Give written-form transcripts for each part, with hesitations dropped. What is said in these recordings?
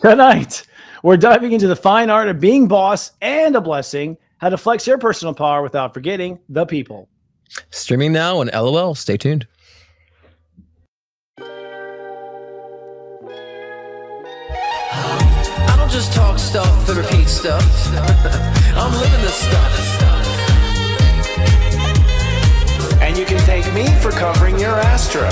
Tonight, we're diving into the fine art of being boss and a blessing, how to flex your personal power without forgetting the people. Streaming now on LOL. Stay tuned. I don't just talk stuff and repeat stuff. I'm living this stuff. And you can thank me for covering your Astro.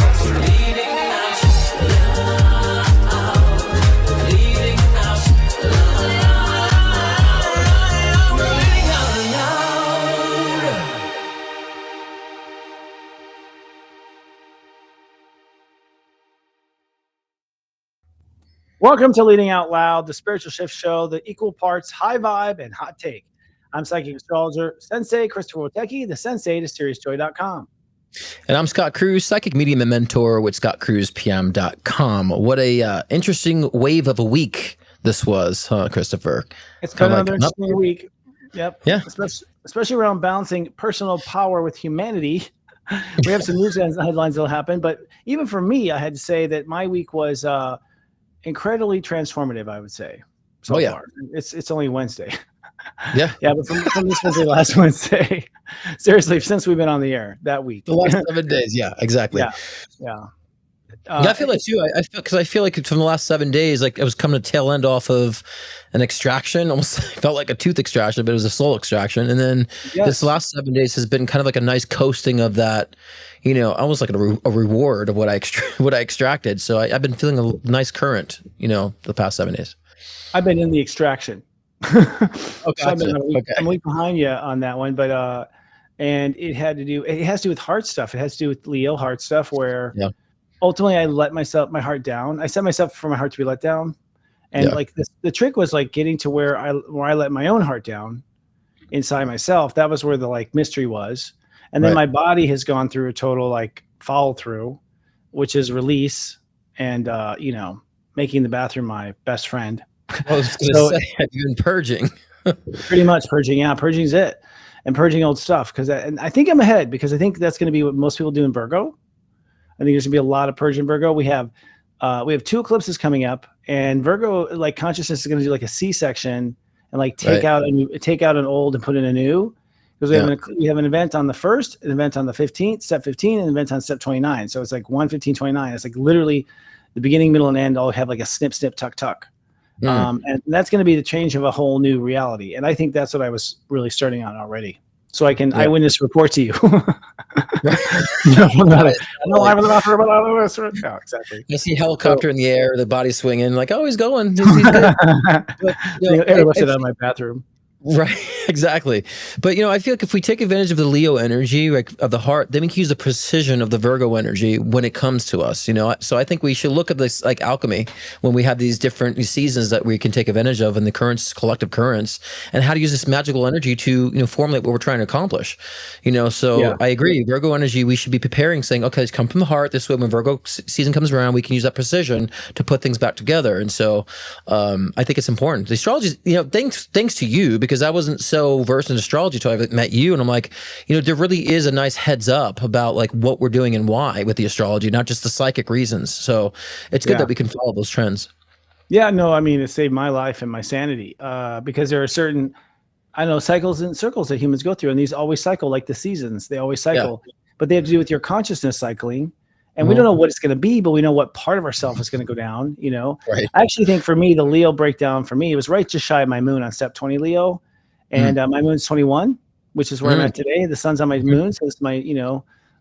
Welcome to Leading Out Loud, the spiritual shift show, the equal parts high vibe and hot take. I'm psychic astrologer Sensei Christopher Wotecki, the sensei to SeriousJoy.com. And I'm Scott Cruz, psychic medium and mentor with ScottCruzPM.com. What a interesting wave of a week this was, huh, Christopher? It's been another interesting week. Yep. Yeah. Especially around balancing personal power with humanity. We have some news headlines that'll happen, but even for me, I had to say that my week was incredibly transformative, I would say. So far. It's only Wednesday. Yeah. Yeah, but from this Wednesday, last Wednesday. Seriously, since we've been on the air that week. The last 7 days. Yeah, exactly. Yeah. I feel like too. I feel like from the last 7 days, like I was coming to tail end off of an extraction. Almost felt like a tooth extraction, but it was a soul extraction. And then this last 7 days has been kind of like a nice coasting of that. You know, almost like a reward of what I extracted. So I've been feeling a nice current. You know, the past 7 days. I've been in the extraction. Okay, so I'm a week behind you on that one, but and it has to do with heart stuff. It has to do with Leo heart stuff, where ultimately I let my heart down. I set myself for my heart to be let down, and like the trick was like getting to where I let my own heart down inside myself. That was where the like mystery was, and then my body has gone through a total like follow through, which is release and you know, making the bathroom my best friend. I was going to say, have you been purging? Pretty much purging. Yeah, purging's it. And purging old stuff. And I think I'm ahead because I think that's going to be what most people do in Virgo. I think there's going to be a lot of purge in Virgo. We have 2 eclipses coming up, and Virgo, like consciousness, is going to do like a C-section and like take out an old and put in a new. Because we have an event on the 1st, an event on the 15th, step 15, and an event on step 29. So it's like 1, 15, 29. It's like literally the beginning, middle, and end all have like a snip, snip, tuck, tuck. And that's going to be the change of a whole new reality. And I think that's what I was really starting on already. So I can eyewitness report to you. Exactly. I see helicopter in the air, the body swinging, like, oh, he's going. He's good. But, airlifted out of my bathroom. Right, exactly. But you know, I feel like if we take advantage of the Leo energy, like of the heart, then we can use the precision of the Virgo energy when it comes to us. You know, so I think we should look at this like alchemy when we have these different seasons that we can take advantage of in the currents, collective currents, and how to use this magical energy to formulate what we're trying to accomplish. You know, so I agree. Virgo energy, we should be preparing, saying, okay, it's come from the heart. This way, when Virgo season comes around, we can use that precision to put things back together. And so, I think it's important. The astrology, thanks to you, because I wasn't so versed in astrology until I met you, and I'm like, there really is a nice heads up about like what we're doing and why with the astrology, not just the psychic reasons. So it's good that we can follow those trends. Yeah, no, I mean, it saved my life and my sanity because there are certain, cycles and circles that humans go through, and these always cycle like the seasons. They always cycle, but they have to do with your consciousness cycling. And we don't know what it's going to be, but we know what part of ourselves is going to go down, Right. I actually think for me, the Leo breakdown for me, it was right just shy of my moon on step 20 Leo. And my moon's 21, which is where I'm at today. The sun's on my moon. So it's my,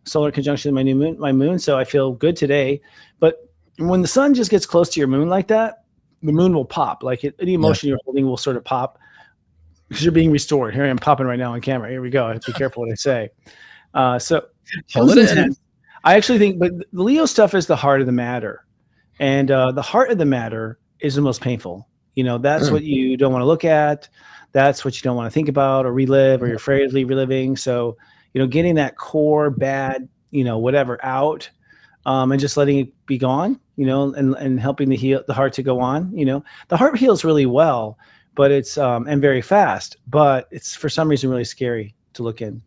solar conjunction with my moon. So I feel good today. But when the sun just gets close to your moon like that, the moon will pop. Like any emotion you're holding will sort of pop because you're being restored. Here I am popping right now on camera. Here we go. I have to be careful what I say. So hold it in. I actually think, but the Leo stuff is the heart of the matter. And the heart of the matter is the most painful. That's what you don't want to look at. That's what you don't want to think about or relive, or you're afraid of reliving. So, getting that core bad, whatever out, and just letting it be gone, and helping the heart to go on. The heart heals really well, but it's and very fast, but it's for some reason really scary to look in.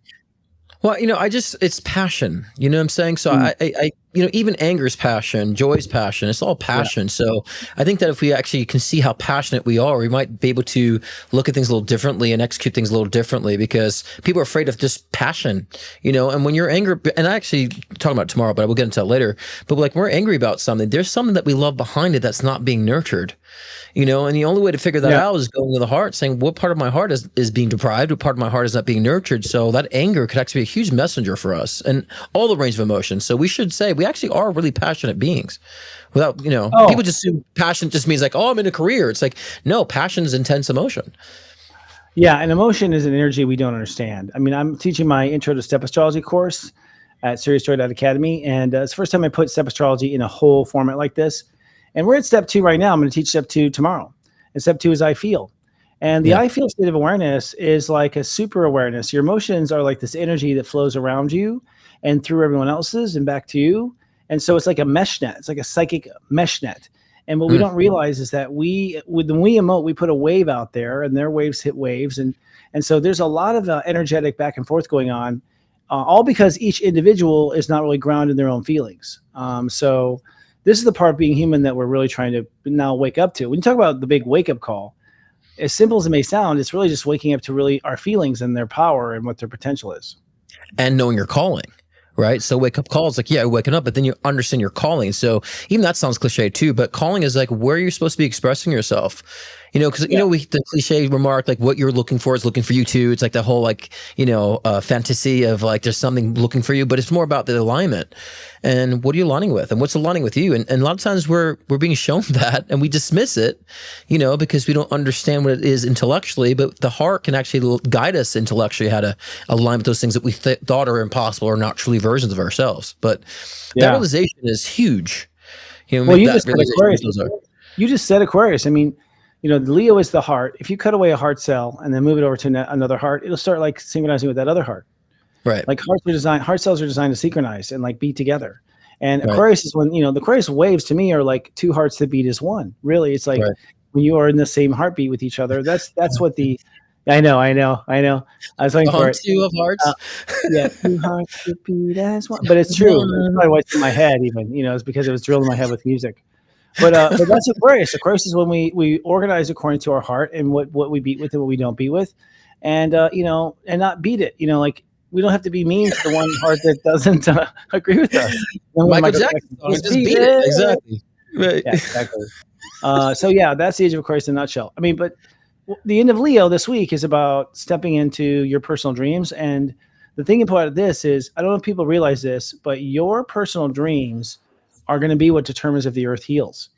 Well, it's passion. You know what I'm saying? So I even anger is passion, joy is passion. It's all passion. Yeah. So I think that if we actually can see how passionate we are, we might be able to look at things a little differently and execute things a little differently, because people are afraid of just passion, and when you're angry, and I actually talk about it tomorrow, but we'll get into that later. But like, we're angry about something, there's something that we love behind it that's not being nurtured. And the only way to figure that out is going to the heart, saying what part of my heart is being deprived, what part of my heart is not being nurtured. So that anger could actually be a huge messenger for us and all the range of emotions. So we should say we actually are really passionate beings. Without, people just assume passion just means like, oh, I'm in a career. It's like, no, passion is intense emotion. Yeah, and emotion is an energy we don't understand. I mean, I'm teaching my Intro to Step Astrology course at SeriousStory.academy, and it's the first time I put Step Astrology in a whole format like this. And we're at step 2 right now. I'm going to teach step 2 tomorrow. And step 2 is I feel. And the I feel state of awareness is like a super awareness. Your emotions are like this energy that flows around you and through everyone else's and back to you. And so it's like a mesh net. It's like a psychic mesh net. And what we don't realize is that when we emote, we put a wave out there, and their waves hit waves. And so there's a lot of energetic back and forth going on, all because each individual is not really grounded in their own feelings. So this is the part of being human that we're really trying to now wake up to. When you talk about the big wake-up call, as simple as it may sound, it's really just waking up to really our feelings and their power and what their potential is. And knowing your calling, right? So wake-up call is like, yeah, waking up, but then you understand your calling. So even that sounds cliche too, but calling is like where you're supposed to be expressing yourself. Because the cliche remark, like what you're looking for is looking for you too. It's like the whole fantasy of like there's something looking for you, but it's more about the alignment and what are you aligning with and what's aligning with you. And a lot of times we're being shown that and we dismiss it, because we don't understand what it is intellectually, but the heart can actually guide us intellectually how to align with those things that we thought are impossible or not truly versions of ourselves. But that realization is huge. Well, you just said Aquarius. You just said Aquarius. I mean, the Leo is the heart. If you cut away a heart cell and then move it over to another heart, it'll start like synchronizing with that other heart. Right. Like heart cells are designed to synchronize and like beat together. And Aquarius is when, the Aquarius waves to me are like two hearts that beat as one. Really, it's like when you are in the same heartbeat with each other. That's what the. I know. I was waiting for it. Two of hearts. Two hearts that beat as one. But it's true. That's probably what's in my head. Even it's because it was drilled in my head with music. But that's Aquarius. Aquarius is when we organize according to our heart and what we beat with and what we don't beat with, and and not beat it. Like we don't have to be mean to the one heart that doesn't agree with us. Michael Jackson, just beat it. Exactly. Right. Yeah, exactly. So that's the age of Aquarius in a nutshell. I mean, but the end of Leo this week is about stepping into your personal dreams. And the thing about this is, I don't know if people realize this, but your personal dreams are going to be what determines if the earth heals.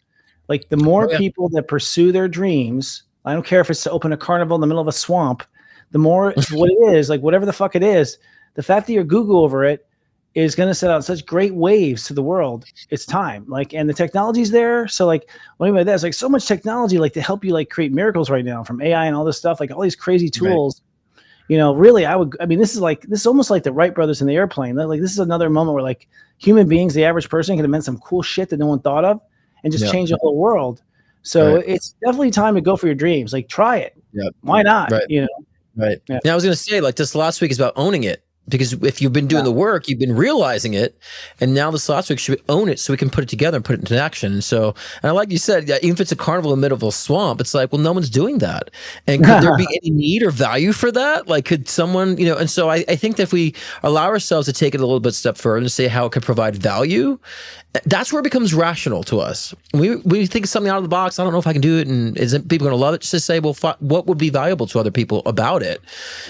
Like the more people that pursue their dreams, I don't care if it's to open a carnival in the middle of a swamp, the more what it is, like whatever the fuck it is, the fact that you're Google over it is going to set out such great waves to the world. It's time. And the technology's there. So what I mean by that is like so much technology, like to help you like create miracles right now from AI and all this stuff, like all these crazy tools. Right. Really, this is almost like the Wright brothers in the airplane. Like this is another moment where like human beings, the average person could invent some cool shit that no one thought of and just change the whole world. So it's definitely time to go for your dreams. Like try it. Yep. Why not? Right. Right. Yeah. Now I was going to say like this last week is about owning it. Because if you've been doing the work, you've been realizing it, and now this last week should own it so we can put it together and put it into action. And I like you said, even if it's a carnival in the middle of a swamp, it's like, well, no one's doing that. And could there be any need or value for that? Like, could someone, and so I think that if we allow ourselves to take it a little bit step further and say how it could provide value, that's where it becomes rational to us. We think of something out of the box. I don't know if I can do it, and isn't people going to love it? Just to say, well, what would be valuable to other people about it,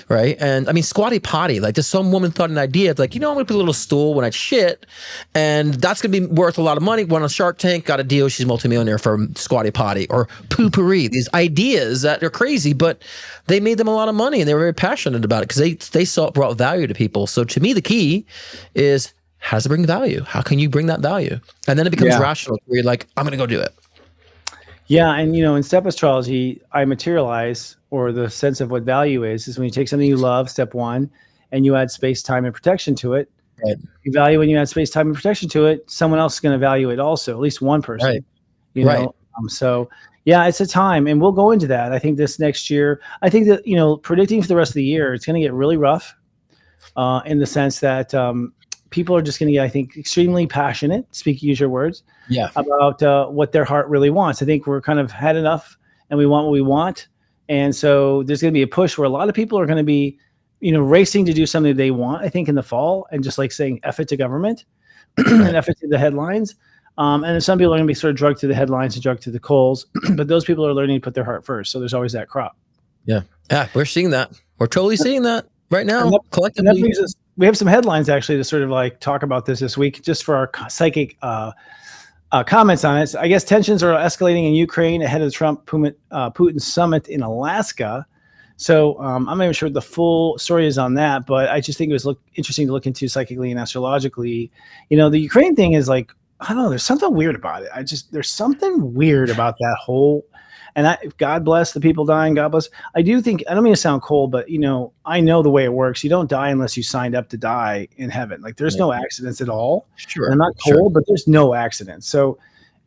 right? And I mean, Squatty Potty, like there's some woman thought an idea of like, I'm going to put a little stool when I shit, and that's going to be worth a lot of money. Went on Shark Tank, got a deal. She's a multimillionaire from Squatty Potty or Poo-Pourri. These ideas that are crazy, but they made them a lot of money, and they were very passionate about it because they saw it brought value to people. So to me, the key is, how does it bring value? How can you bring that value? And then it becomes rational where you're like, I'm going to go do it. Yeah. And, in step astrology, I materialize, or the sense of what value is when you take something you love, step 1, and you add space, time, and protection to it. Right. You value when you add space, time, and protection to it, someone else is going to value it also, at least one person. Right. So, it's a time. And we'll go into that. I think this next year, I think that, predicting for the rest of the year, it's going to get really rough in the sense that people are just going to get, I think, extremely passionate, use your words, Yeah. about what their heart really wants. I think we're kind of had enough and we want what we want. And so there's going to be a push where a lot of people are going to be, racing to do something they want, I think, in the fall, and just like saying F it to government and F it to the headlines. And then some people are going to be sort of drugged to the headlines and drugged to the coals, but those people are learning to put their heart first. So there's always that crop. Yeah. Yeah. We're seeing that. We're totally seeing that right now. And that Collectively. brings us, we have some headlines actually to sort of like talk about this week, just for our psychic comments on it. So I guess tensions are escalating in Ukraine ahead of the Putin summit in Alaska. So I'm not even sure what the full story is on that, but I just think it was interesting to look into psychically and astrologically. The Ukraine thing is like, I don't know, there's something weird about it. There's something weird about that whole, and God bless the people dying. God bless. I do think, I don't mean to sound cold, but I know the way it works. You don't die unless you signed up to die in heaven. Like there's no accidents at all. Sure. And I'm not cold, but there's no accidents. So,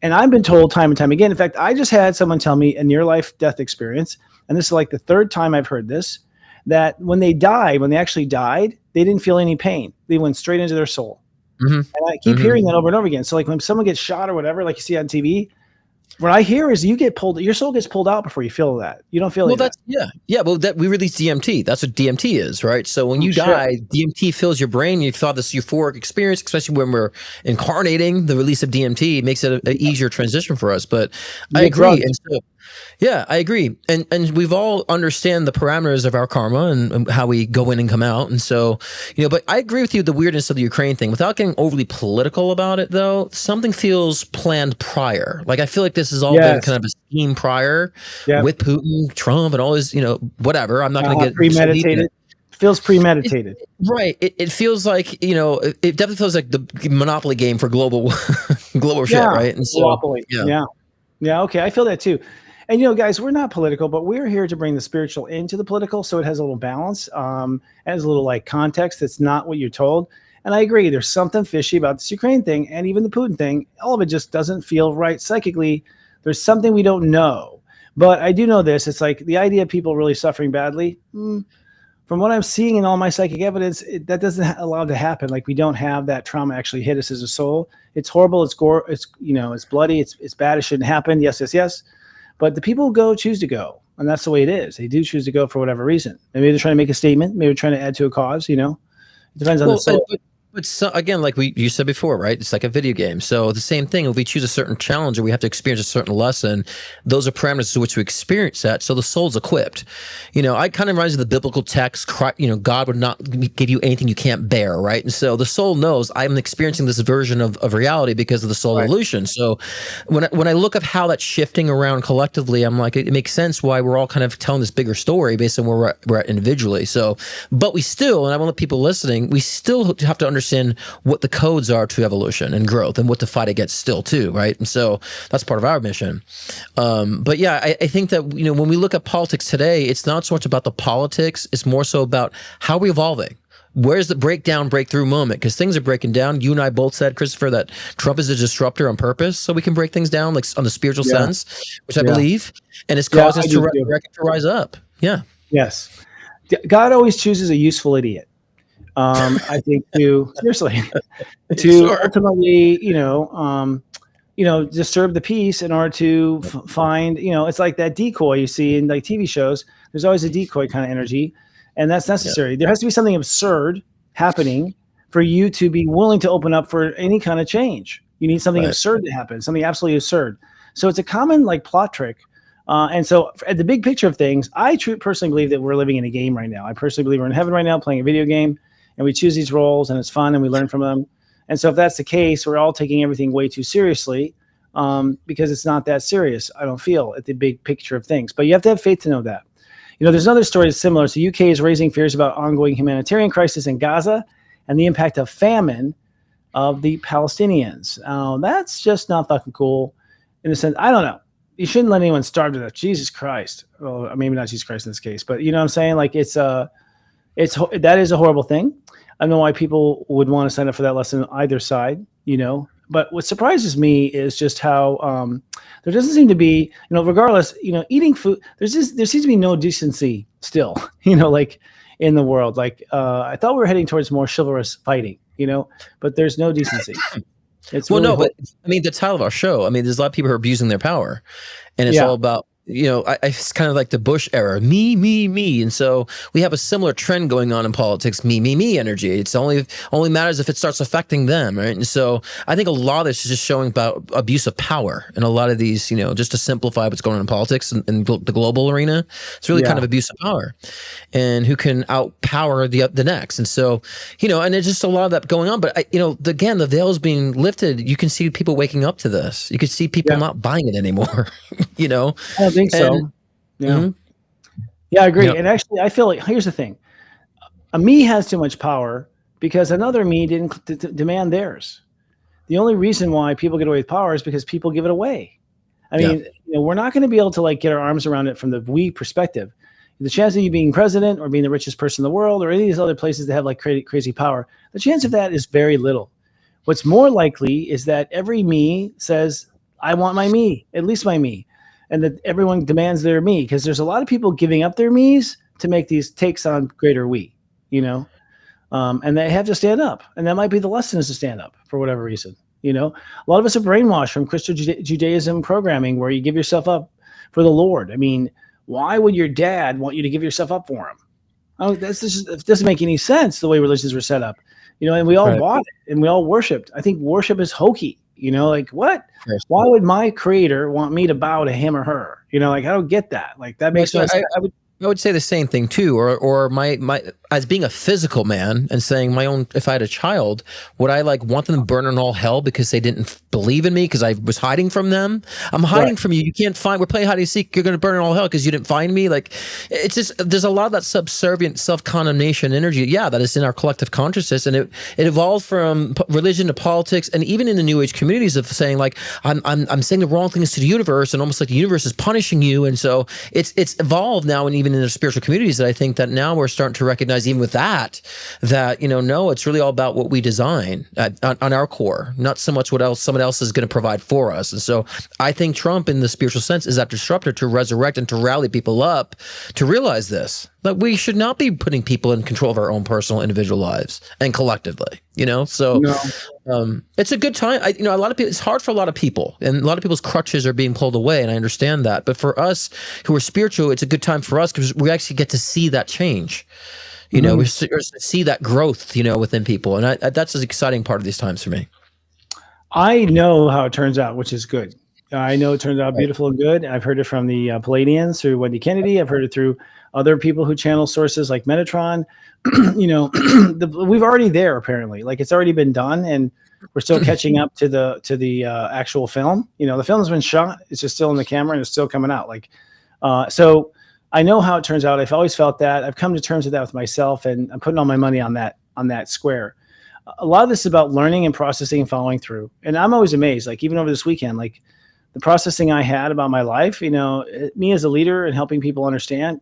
and I've been told time and time again, in fact, I just had someone tell me a near life death experience. And this is like the third time I've heard this, that when they actually died, they didn't feel any pain. They went straight into their soul. Mm-hmm. And I keep hearing that over and over again. So like when someone gets shot or whatever, like you see on TV, what I hear is your soul gets pulled out before you feel that. You don't feel that. Yeah. Well, that we release DMT. That's what DMT is, right? So when you die, DMT fills your brain. You thought this euphoric experience, especially when we're incarnating. The release of DMT makes it an easier transition for us. But I agree. And so, yeah, I agree. And we've all understand the parameters of our karma and how we go in and come out. And so, but I agree with you, the weirdness of the Ukraine thing. Without getting overly political about it, though, something feels planned prior. Like I feel like this has all been kind of a scheme prior with Putin, Trump, and all his, whatever. I'm not going to get premeditated. Feels premeditated. Right. It feels like, it definitely feels like the Monopoly game for global shit, right? And so, Monopoly. Yeah. Okay. I feel that too. And, guys, we're not political, but we're here to bring the spiritual into the political. So it has a little balance, has a little like context. That's not what you're told. And I agree. There's something fishy about this Ukraine thing and even the Putin thing. All of it just doesn't feel right psychically. There's something we don't know. But I do know this. It's like the idea of people really suffering badly. From what I'm seeing in all my psychic evidence, that doesn't allow to happen. Like we don't have that trauma actually hit us as a soul. It's horrible. It's gore. It's, it's bloody. It's bad. It shouldn't happen. Yes. But the people choose to go. And that's the way it is. They do choose to go for whatever reason. Maybe they're trying to make a statement. Maybe they're trying to add to a cause, It depends on the soul. But so, again, like you said before, right? It's like a video game. So the same thing, if we choose a certain challenge or we have to experience a certain lesson, those are parameters to which we experience that. So the soul's equipped. I kind of reminds of the biblical text, God would not give you anything you can't bear, right? And so the soul knows I'm experiencing this version of reality because of the soul illusion. So when I look at how that's shifting around collectively, I'm like, it makes sense why we're all kind of telling this bigger story based on where we're at individually. So, but we still, and I want the people listening, we still have to understand what the codes are to evolution and growth and what to fight against still too, right? And so that's part of our mission. But yeah, I think that, when we look at politics today, it's not so much about the politics, it's more so about how we're evolving. Where's the breakthrough moment? Because things are breaking down. You and I both said, Christopher, that Trump is a disruptor on purpose, so we can break things down, like on the spiritual sense, which I believe, and it's caused us to rise up. Yeah. Yes. God always chooses a useful idiot. I think to ultimately, disturb the peace in order to find, it's like that decoy you see in like TV shows. There's always a decoy kind of energy, and that's necessary. Yeah. There has to be something absurd happening for you to be willing to open up for any kind of change. You need something absurd to happen, something absolutely absurd. So it's a common like plot trick. And so at the big picture of things, I personally believe that we're living in a game right now. I personally believe we're in heaven right now playing a video game. And we choose these roles and it's fun and we learn from them. And so if that's the case, we're all taking everything way too seriously because it's not that serious, I don't feel, at the big picture of things. But you have to have faith to know that. There's another story that's similar. So UK is raising fears about ongoing humanitarian crisis in Gaza and the impact of famine of the Palestinians. That's just not fucking cool in the sense, I don't know. You shouldn't let anyone starve to death. Jesus Christ. Well, maybe not Jesus Christ in this case, but you know what I'm saying? Like that is a horrible thing. I don't know why people would want to sign up for that lesson on either side, But what surprises me is just how there doesn't seem to be, regardless, eating food. There seems to be no decency still, like in the world. Like I thought we were heading towards more chivalrous fighting, but there's no decency. It's Well, really no, but I mean, the title of our show, I mean, there's a lot of people who are abusing their power, and it's all about, it's kind of like the Bush era, me. And so we have a similar trend going on in politics, me energy. It's only matters if it starts affecting them, right? And so I think a lot of this is just showing about abuse of power, and a lot of these, just to simplify what's going on in politics and the global arena, it's really kind of abuse of power, and who can outpower the next. And so, and there's just a lot of that going on. But again, the veil is being lifted. You can see people waking up to this. You can see people not buying it anymore. I think so. Yeah. Yeah, I agree. Yep. And actually, I feel like here's the thing: a me has too much power because another me didn't demand theirs. The only reason why people get away with power is because people give it away. I mean, we're not going to be able to get our arms around it from the we perspective. The chance of you being president or being the richest person in the world or any of these other places that have crazy power, the chance of that is very little. What's more likely is that every me says, I want my me, at least my me. And that everyone demands their me, because there's a lot of people giving up their me's to make these takes on greater we, and they have to stand up. And that might be the lesson, is to stand up for whatever reason. A lot of us are brainwashed from Christian Judaism programming, where you give yourself up for the Lord. I mean, why would your dad want you to give yourself up for him? It doesn't make any sense the way religions were set up, and we all bought it and we all worshiped. I think worship is hokey. What? Why would my creator want me to bow to him or her? I don't get that. That makes no sense. I would say the same thing too, or my as being a physical man and saying my own, if I had a child, would I want them to burn in all hell because they didn't believe in me because I was hiding from them? I'm hiding from you. You can't find. We're playing hide and seek. You're going to burn in all hell because you didn't find me. It's just there's a lot of that subservient self-condemnation energy. Yeah, that is in our collective consciousness, and it evolved from religion to politics, and even in the New Age communities of saying I'm saying the wrong things to the universe, and almost like the universe is punishing you. And so it's evolved now, and even in the spiritual communities, that I think that now we're starting to recognize, even with that no, it's really all about what we design on our core, not so much what else someone else is going to provide for us. And so I think Trump, in the spiritual sense, is that disruptor to resurrect and to rally people up to realize this, that we should not be putting people in control of our own personal individual lives and collectively, so it's a good time. A lot of people, it's hard for a lot of people, and a lot of people's crutches are being pulled away, and I understand that. But for us who are spiritual, it's a good time for us because we actually get to see that change. We see that growth, within people. And that's an exciting part of these times for me. I know how it turns out, which is good. I know it turns out beautiful and good. I've heard it from the Palladians through Wendy Kennedy. I've heard it through other people who channel sources like Metatron. We've already there, apparently. It's already been done, and we're still catching up to the actual film. The film's been shot. It's just still in the camera, and it's still coming out. So I know how it turns out. I've always felt that. I've come to terms with that with myself, and I'm putting all my money on that square. A lot of this is about learning and processing and following through. And I'm always amazed, even over this weekend, the processing I had about my life, me as a leader and helping people understand,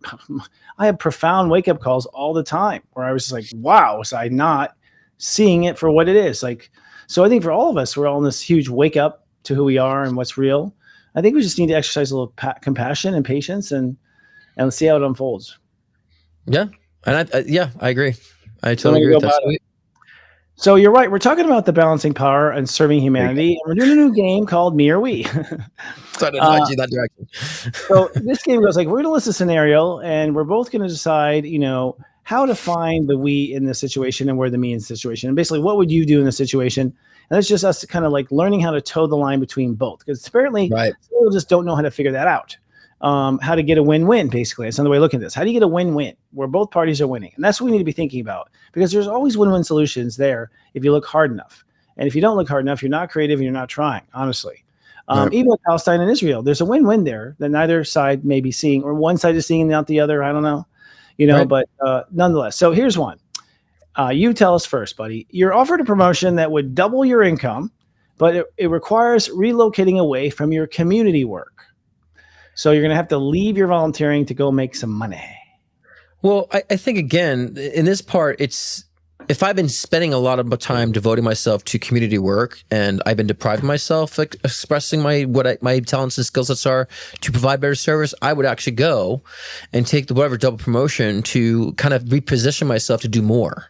I have profound wake-up calls all the time where I was just like, wow, was I not seeing it for what it is? So I think for all of us, we're all in this huge wake-up to who we are and what's real. I think we just need to exercise a little compassion and patience and see how it unfolds. Yeah. And I agree. I totally agree with that. So you're right. We're talking about the balancing power and serving humanity. And we're doing a new game called Me or We. So I didn't invite you that direction. So this game goes we're going to list a scenario, and we're both going to decide, how to find the we in this situation and where the me in the situation. And basically, what would you do in this situation? And it's just us kind of learning how to toe the line between both. Because apparently, people just don't know how to figure that out. How to get a win-win, basically. That's another way of looking at this. How do you get a win-win where both parties are winning? And that's what we need to be thinking about, because there's always win-win solutions there if you look hard enough. And if you don't look hard enough, you're not creative and you're not trying, honestly. Even with Palestine and Israel, there's a win-win there that neither side may be seeing, or one side is seeing and not the other. I don't know, but nonetheless. So here's one. You tell us first, buddy. You're offered a promotion that would double your income, but it requires relocating away from your community work. So you're going to have to leave your volunteering to go make some money. Well, I think, again, in this part, it's if I've been spending a lot of time devoting myself to community work, and I've been depriving myself, expressing my talents and skill sets are to provide better service, I would actually go and take the whatever double promotion to kind of reposition myself to do more.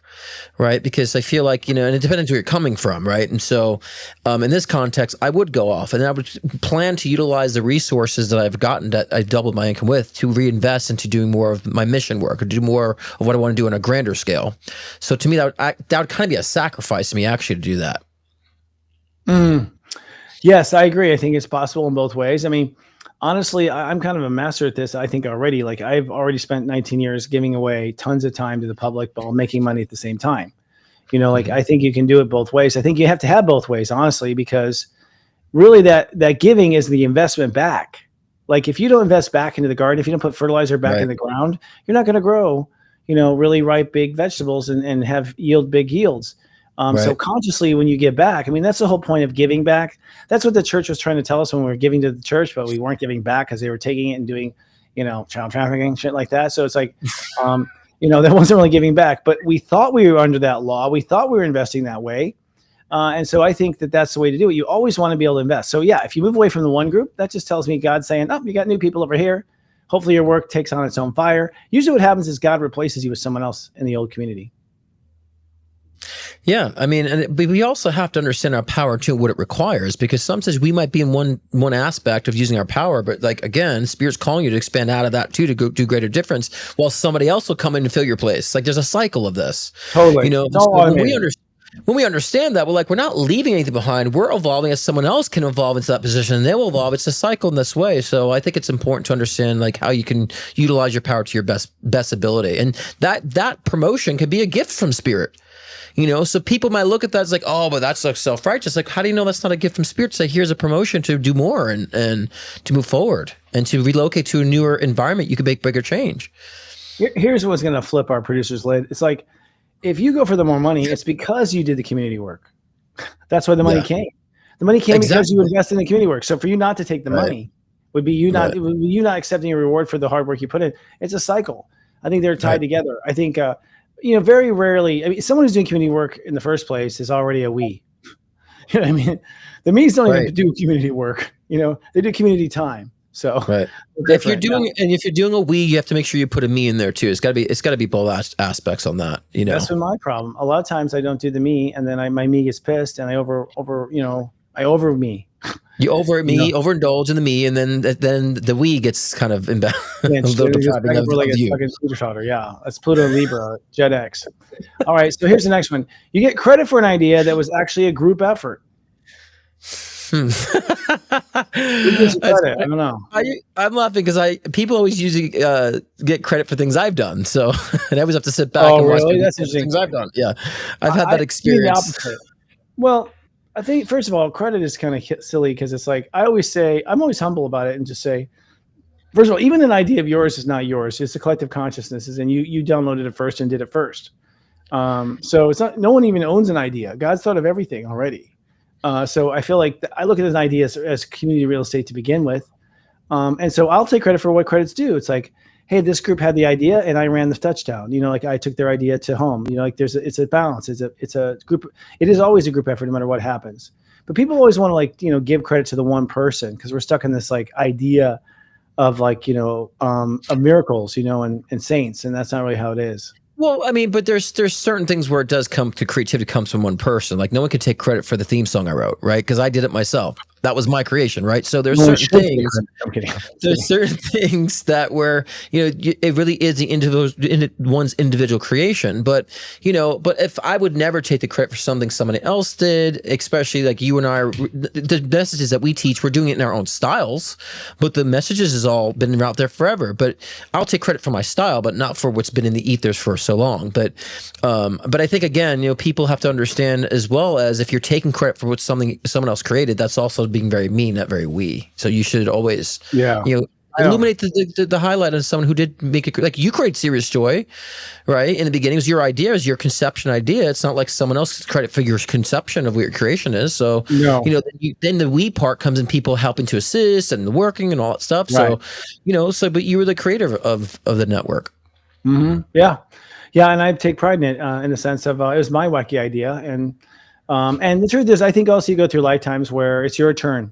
right? Because I feel like, and it depends where you're coming from, right? And so in this context, I would go off and I would plan to utilize the resources that I've gotten, that I doubled my income with, to reinvest into doing more of my mission work, or do more of what I want to do on a grander scale. So to me, that would kind of be a sacrifice to me, actually, to do that. Yes, I agree. I think it's possible in both ways. I mean, honestly, I'm kind of a master at this, I think, already. Like, I've already spent 19 years giving away tons of time to the public while making money at the same time. I think you can do it both ways. I think you have to have both ways, honestly, because really that giving is the investment back. Like, if you don't invest back into the garden, if you don't put fertilizer back in the ground, you're not going to grow, really ripe big vegetables and have big yields. So consciously, when you give back, I mean, that's the whole point of giving back. That's what the church was trying to tell us when we were giving to the church, but we weren't giving back because they were taking it and doing, child trafficking, shit like that. So it's like, that wasn't really giving back, but we thought we were under that law. We thought we were investing that way. And so I think that that's the way to do it. You always want to be able to invest. So yeah, if you move away from the one group, that just tells me God's saying, oh, you got new people over here. Hopefully your work takes on its own fire. Usually what happens is God replaces you with someone else in the old community. Yeah, I mean, but we also have to understand our power too, what it requires, because sometimes we might be in one aspect of using our power, but like, again, Spirit's calling you to expand out of that too, to go do greater difference, while somebody else will come in and fill your place. Like, there's a cycle of this. Totally. When we understand that, we're not leaving anything behind. We're evolving as someone else can evolve into that position, and they will evolve. It's a cycle in this way. So I think it's important to understand like how you can utilize your power to your best ability, and that promotion can be a gift from Spirit. So people might look at that as like, oh, but that's like self-righteous. Like, how do you know that's not a gift from Spirit? To say, here's a promotion to do more and to move forward and to relocate to a newer environment. You can make bigger change. Here's what's going to flip our producer's lid. It's like, if you go for the more money, it's because you did the community work. That's why the money came. The money came because you invested in the community work. So for you not to take the money would be you not accepting a reward for the hard work you put in. It's a cycle. I think they're tied together. I think, very rarely, I mean, someone who's doing community work in the first place is already a we. You know what I mean? The me's don't even do community work. They do community time. So if you're doing a we, you have to make sure you put a me in there too. It's got to be both aspects on that. That's been my problem. A lot of times I don't do the me, and then my me gets pissed, and I over me. You overindulge in the me, and then the we gets kind of imbalanced. We're like a fucking Pluto shooter. Yeah, that's Pluto Libra, Jet X. All right, so here's the next one. You get credit for an idea that was actually a group effort. Who gives you credit? I don't know. I'm laughing because people always usually get credit for things I've done. So and I always have to sit back and watch That's interesting. Things I've done. Yeah, I've had that experience. Well, I think, first of all, credit is kind of silly because it's like, I'm always humble about it and just say, first of all, even an idea of yours is not yours. It's a collective consciousness, and you downloaded it first and did it first. So it's not, no one even owns an idea. God's thought of everything already. So I feel like I look at an idea as community real estate to begin with. And so I'll take credit for what credit's due. It's like, hey, this group had the idea and I ran the touchdown. Like I took their idea to home. It's a balance. It's a group. It is always a group effort no matter what happens. But people always want to give credit to the one person because we're stuck in this idea of of miracles, and saints, and that's not really how it is. Well, I mean, but there's certain things where it does come to creativity comes from one person. Like no one could take credit for the theme song I wrote, right? Because I did it myself. That was my creation, right? So there's certain things. I'm kidding. There's certain things that where it really is one's individual creation. But but if I would never take the credit for something somebody else did, especially like you and I, the messages that we teach, we're doing it in our own styles. But the messages has all been out there forever. But I'll take credit for my style, but not for what's been in the ethers for so long. But I think again, people have to understand as well as if you're taking credit for what someone else created, that's also being very me, not very we. So you should always, illuminate the highlight of someone who did make it. Like you create Serious Joy, right? In the beginning, it was your idea, it was your conception idea. It's not like someone else's credit for your conception of what your creation is. So, then the we part comes in people helping to assist and the working and all that stuff. Right. So, but you were the creator of the network. Mm-hmm. Yeah. Yeah. And I take pride in it in the sense of it was my wacky idea. And the truth is, I think also you go through lifetimes where it's your turn.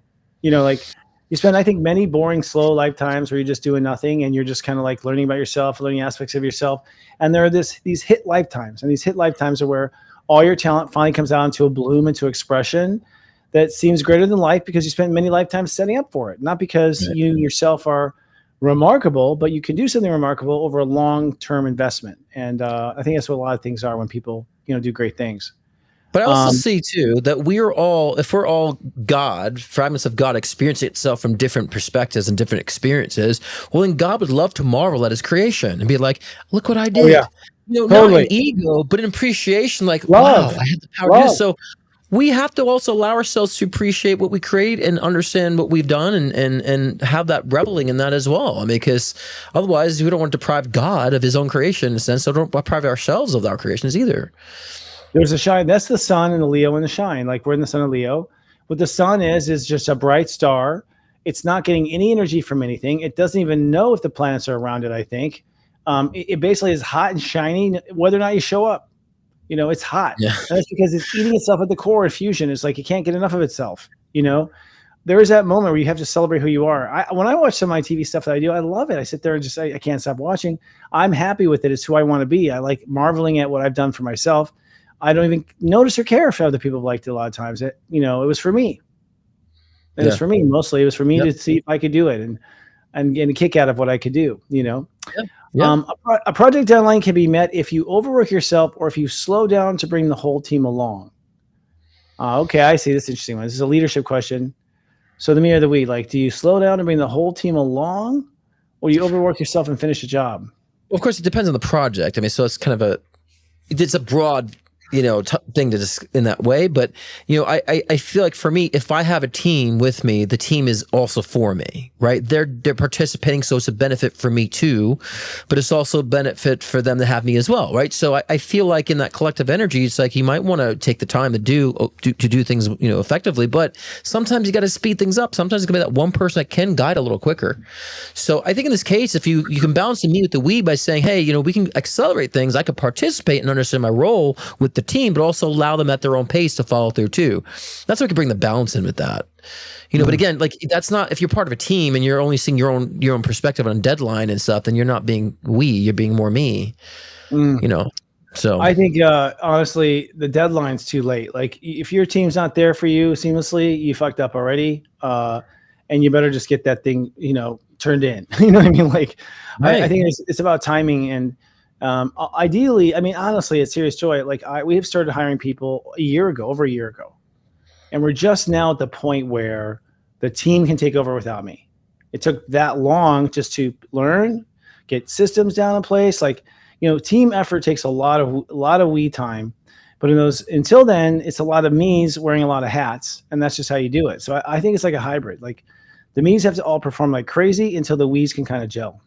You spend, I think, many boring, slow lifetimes where you're just doing nothing and you're just kind of like learning about yourself, learning aspects of yourself. And there are these hit lifetimes, and these hit lifetimes are where all your talent finally comes out into a bloom, into expression that seems greater than life because you spent many lifetimes setting up for it. Not because you yourself are remarkable, but you can do something remarkable over a long-term investment. And I think that's what a lot of things are when people, do great things. But I also see too that if we're all God, fragments of God experiencing itself from different perspectives and different experiences, well, then God would love to marvel at his creation and be like, look what I did. Oh, yeah. Not in ego, but in appreciation, like, Love. wow, I had the power to do this. So we have to also allow ourselves to appreciate what we create and understand what we've done and have that reveling in that as well. I mean, because otherwise we don't want to deprive God of his own creation in a sense, so don't deprive ourselves of our creations either. There's a shine. That's the sun and the Leo and the shine. Like we're in the sun of Leo. What the sun is just a bright star. It's not getting any energy from anything. It doesn't even know if the planets are around it, I think. It basically is hot and shiny, whether or not you show up. It's hot. Yeah. And that's because it's eating itself at the core of fusion. It's like it can't get enough of itself. There is that moment where you have to celebrate who you are. When I watch some of my TV stuff that I do, I love it. I sit there and just I can't stop watching. I'm happy with it. It's who I want to be. I like marveling at what I've done for myself. I don't even notice or care if other people have liked it a lot of times. It was for me. And it's for me mostly. It was for me to see if I could do it and get a kick out of what I could do. A project deadline can be met if you overwork yourself or if you slow down to bring the whole team along. Okay, I see. This is an interesting one. This is a leadership question. So the me or the we, like, do you slow down to bring the whole team along, or do you overwork yourself and finish a job? Well, of course, it depends on the project. I mean, so it's kind of it's a broad thing to just in that way. But, I feel like for me, if I have a team with me, the team is also for me, right? They're participating. So it's a benefit for me too, but it's also a benefit for them to have me as well. Right. So I feel like in that collective energy, it's like you might want to take the time to do things, effectively, but sometimes you got to speed things up. Sometimes it's gonna be that one person that can guide a little quicker. So I think in this case, if you can balance the me with the we by saying, hey, we can accelerate things. I could participate and understand my role with the team, but also allow them at their own pace to follow through too. That's what we can bring the balance in with that. But again, like that's not, if you're part of a team and you're only seeing your own perspective on deadline and stuff, then you're not being you're being more me. So I think honestly, the deadline's too late. Like if your team's not there for you seamlessly, you fucked up already. And you better just get that thing, turned in. You know what I mean? Like I think it's about timing and ideally, honestly, at Serious Joy, like we have started hiring people over a year ago, and we're just now at the point where the team can take over without me. It took that long just to learn, get systems down in place. Like, team effort takes a lot of we time, but until then, it's a lot of me's wearing a lot of hats, and that's just how you do it. So I think it's like a hybrid. Like the me's have to all perform like crazy until the we's can kind of gel.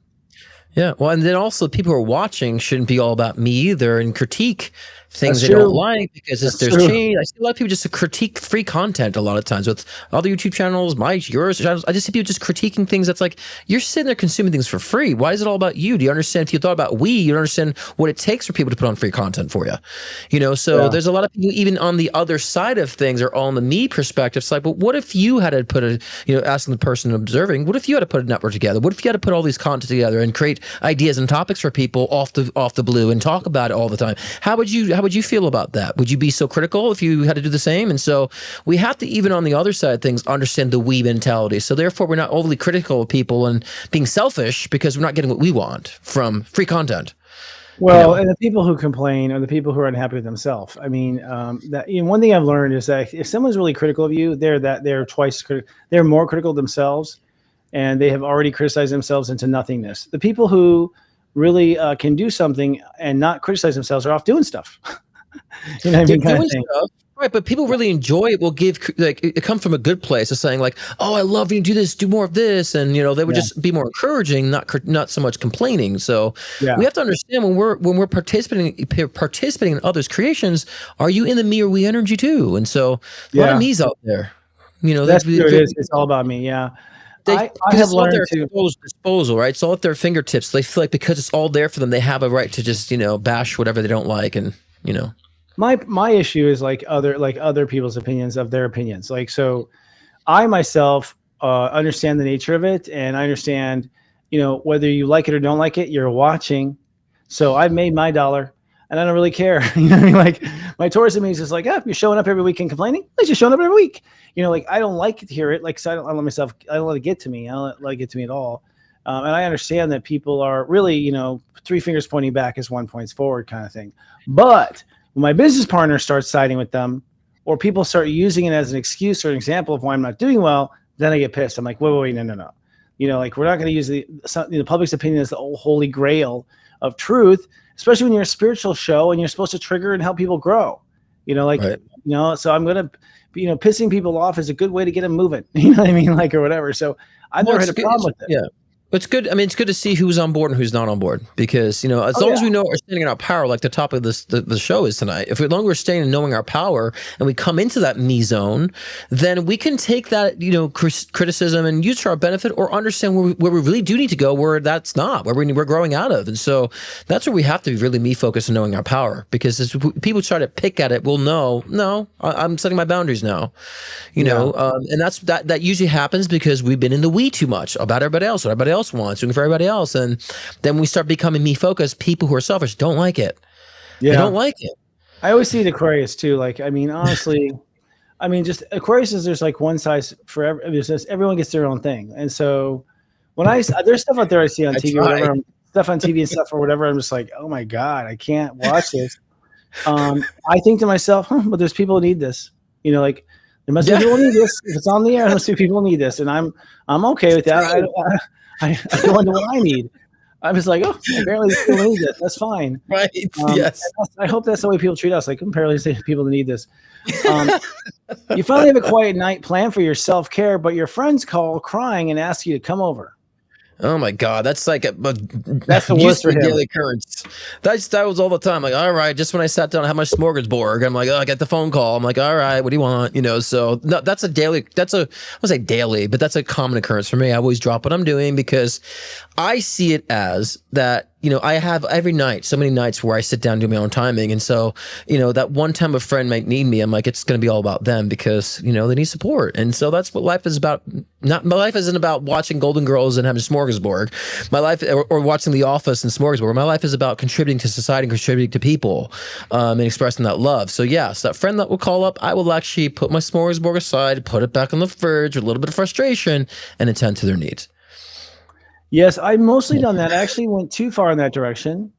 Yeah. Well, and then also people who are watching shouldn't be all about me either and critique things That's they true. don't like because there's change. I see a lot of people just critique free content a lot of times with other YouTube channels, yours channels. I just see people just critiquing things that's like, you're sitting there consuming things for free. Why is it all about you? Do you understand? If you thought about you don't understand what it takes for people to put on free content for you. So there's a lot of people even on the other side of things are all on the me perspective. It's like, but what if you had to put asking the person observing, what if you had to put a network together? What if you had to put all these content together and create ideas and topics for people off the blue and talk about it all the time? How would you feel about that? Would you be so critical if you had to do the same? And so we have to, even on the other side of things, understand the we mentality. So therefore, we're not overly critical of people and being selfish because we're not getting what we want from free content. Well, and the people who complain are the people who are unhappy with themselves. I mean, one thing I've learned is that if someone's really critical of you, they're twice critical. They're more critical of themselves, and they have already criticized themselves into nothingness. The people who really can do something and not criticize themselves are off doing stuff. You know what I mean? Kind of thing. Right, but people really enjoy it. Will give it comes from a good place of saying like, "Oh, I love you. Do this. Do more of this," and they would just be more encouraging, not so much complaining. So we have to understand when we're participating in others' creations, are you in the me or we energy too? And so a lot of me's out there. That's true. It is. It's all about me. Yeah. I have learned to disposal, right? It's all at their fingertips. They feel like because it's all there for them, they have a right to just bash whatever they don't like, and My issue is like other people's opinions of their opinions. Like, so I myself understand the nature of it, and I understand, whether you like it or don't like it, you're watching. So I've made my dollar, and I don't really care. You know what I mean? Like, my Taurus in me is just like, you're showing up every week and complaining. At least you're showing up every week. Like, I don't like to hear it. Like, so I don't let it get to me. I don't let it get to me at all. And I understand that people are really, 3 fingers pointing back is 1 point forward kind of thing. But when my business partner starts siding with them, or people start using it as an excuse or an example of why I'm not doing well, then I get pissed. I'm like, wait, no. Like, we're not going to use the public's opinion as the holy grail of truth, especially when you're a spiritual show and you're supposed to trigger and help people grow. Right. So I'm going to, pissing people off is a good way to get them moving. You know what I mean? Like, or whatever. So I've never had a problem with it. Yeah. It's good. I mean, it's good to see who's on board and who's not on board, because, as long as we know we're standing in our power, like the topic of the show is tonight, if as long as we're staying in knowing our power and we come into that me zone, then we can take that, criticism and use to our benefit, or understand where we really do need to go, where that's not, where we're growing out of. And so that's where we have to be really me focused on knowing our power, because as people try to pick at it, we'll know, no, I'm setting my boundaries now, and that usually happens because we've been in the we too much about everybody else, what everybody else wants, doing for everybody else, and then we start becoming me focused. People who are selfish don't like it. They don't like it. I always see it Aquarius too. Like, I mean, honestly, just Aquarius is, there's like one size for everyone gets their own thing. And so when there's stuff out there I see on TV, whatever, stuff on TV and stuff or whatever, I'm just like, oh my God, I can't watch this. I think to myself, but there's people who need this. Like, there must be people who need this. If it's on the air, there must be people who need this, and I'm okay with that. I go into what I need. I was like, apparently people need this. That's fine. Right. Yes. I hope that's the way people treat us. Like, apparently people need this. You finally have a quiet night planned for your self-care, but your friends call crying and ask you to come over. Oh my God, that's like that's the worst for him. Daily occurrence. That was all the time. Like, all right, just when I sat down and had my smorgasbord, I'm like, I get the phone call. I'm like, all right, what do you want? So no, that's a daily. I won't say daily, but that's a common occurrence for me. I always drop what I'm doing, because I see it as that. I have every night, so many nights where I sit down and do my own timing. And so, that one time a friend might need me, I'm like, it's going to be all about them, because, they need support. And so that's what life is about. My life isn't about watching Golden Girls and having smorgasbord. My life, or watching The Office and smorgasbord. My life is about contributing to society and contributing to people, and expressing that love. So yes, that friend that will call up, I will actually put my smorgasbord aside, put it back on the fridge with a little bit of frustration, and attend to their needs. Yes, I've mostly done that. I actually went too far in that direction.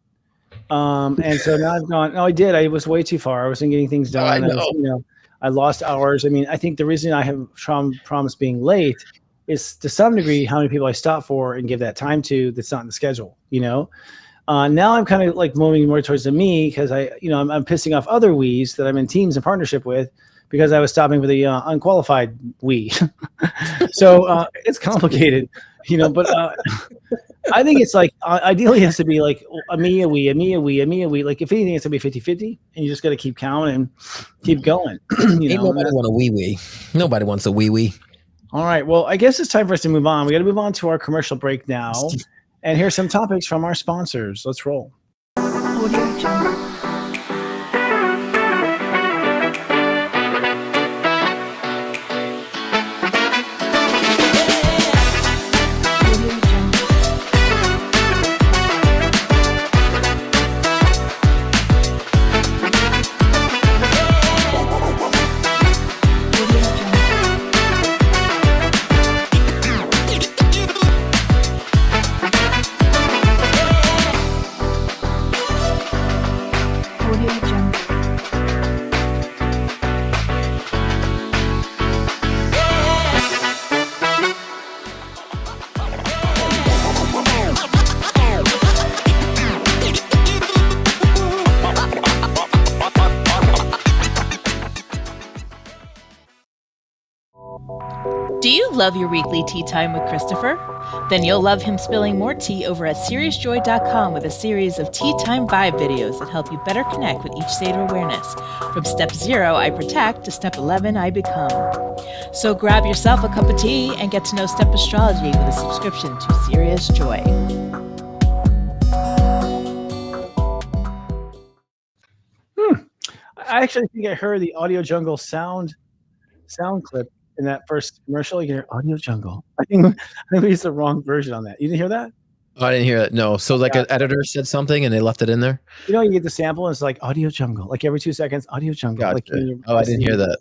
And so now I've gone, no, I did. I was way too far. I wasn't getting things done. I lost hours. I mean, I think the reason I have promised being late is to some degree how many people I stop for and give that time to that's not in the schedule, Now I'm kind of like moving more towards the me, because I'm pissing off other we's that I'm in teams and partnership with, because I was stopping for the unqualified we. So it's complicated. But I think it's like, ideally it has to be like a me, a we, a me, a we, a me, a we. Like, if anything, it's going to be 50-50, and you just got to keep counting and keep going. Nobody want a wee. Nobody wants a wee. All right. Well, I guess it's time for us to move on. We got to move on to our commercial break now. And here's some topics from our sponsors. Let's roll. Audio Jungle. Do you love your weekly tea time with Christopher? Then you'll love him spilling more tea over at SeriousJoy.com with a series of Tea Time Vibe videos that help you better connect with each state of awareness. From step 0, I protect, to step 11, I become. So grab yourself a cup of tea and get to know step astrology with a subscription to Serious Joy. I actually think I heard the Audio Jungle sound clip in that first commercial, you hear Audio Jungle. I think it's the wrong version on that. You didn't hear that? Oh, I didn't hear that. No. So like an editor said something and they left it in there. You know, you get the sample and it's like Audio Jungle, like every 2 seconds, Audio Jungle. Gotcha. Like Oh, I didn't hear that.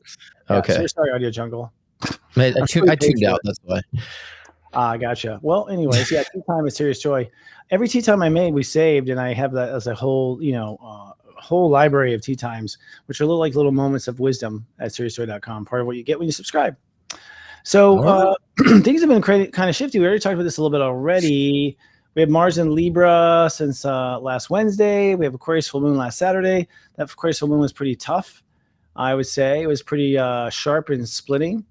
Yeah, Okay. so sorry, Audio Jungle. I I'm sure tuned you paid out. for it. That's why. Gotcha. Well, anyways, yeah, Tea Time is Serious Joy. Every tea time I made, we saved, and I have that as a whole, whole library of tea times, which are little moments of wisdom at SeriousJoy.com. Part of what you get when you subscribe. So things have been kind of shifty. We already talked about this a little bit already. We have Mars in Libra since last Wednesday. We have Aquarius full moon last Saturday. That Aquarius full moon was pretty tough, I would say. It was pretty sharp and splitting.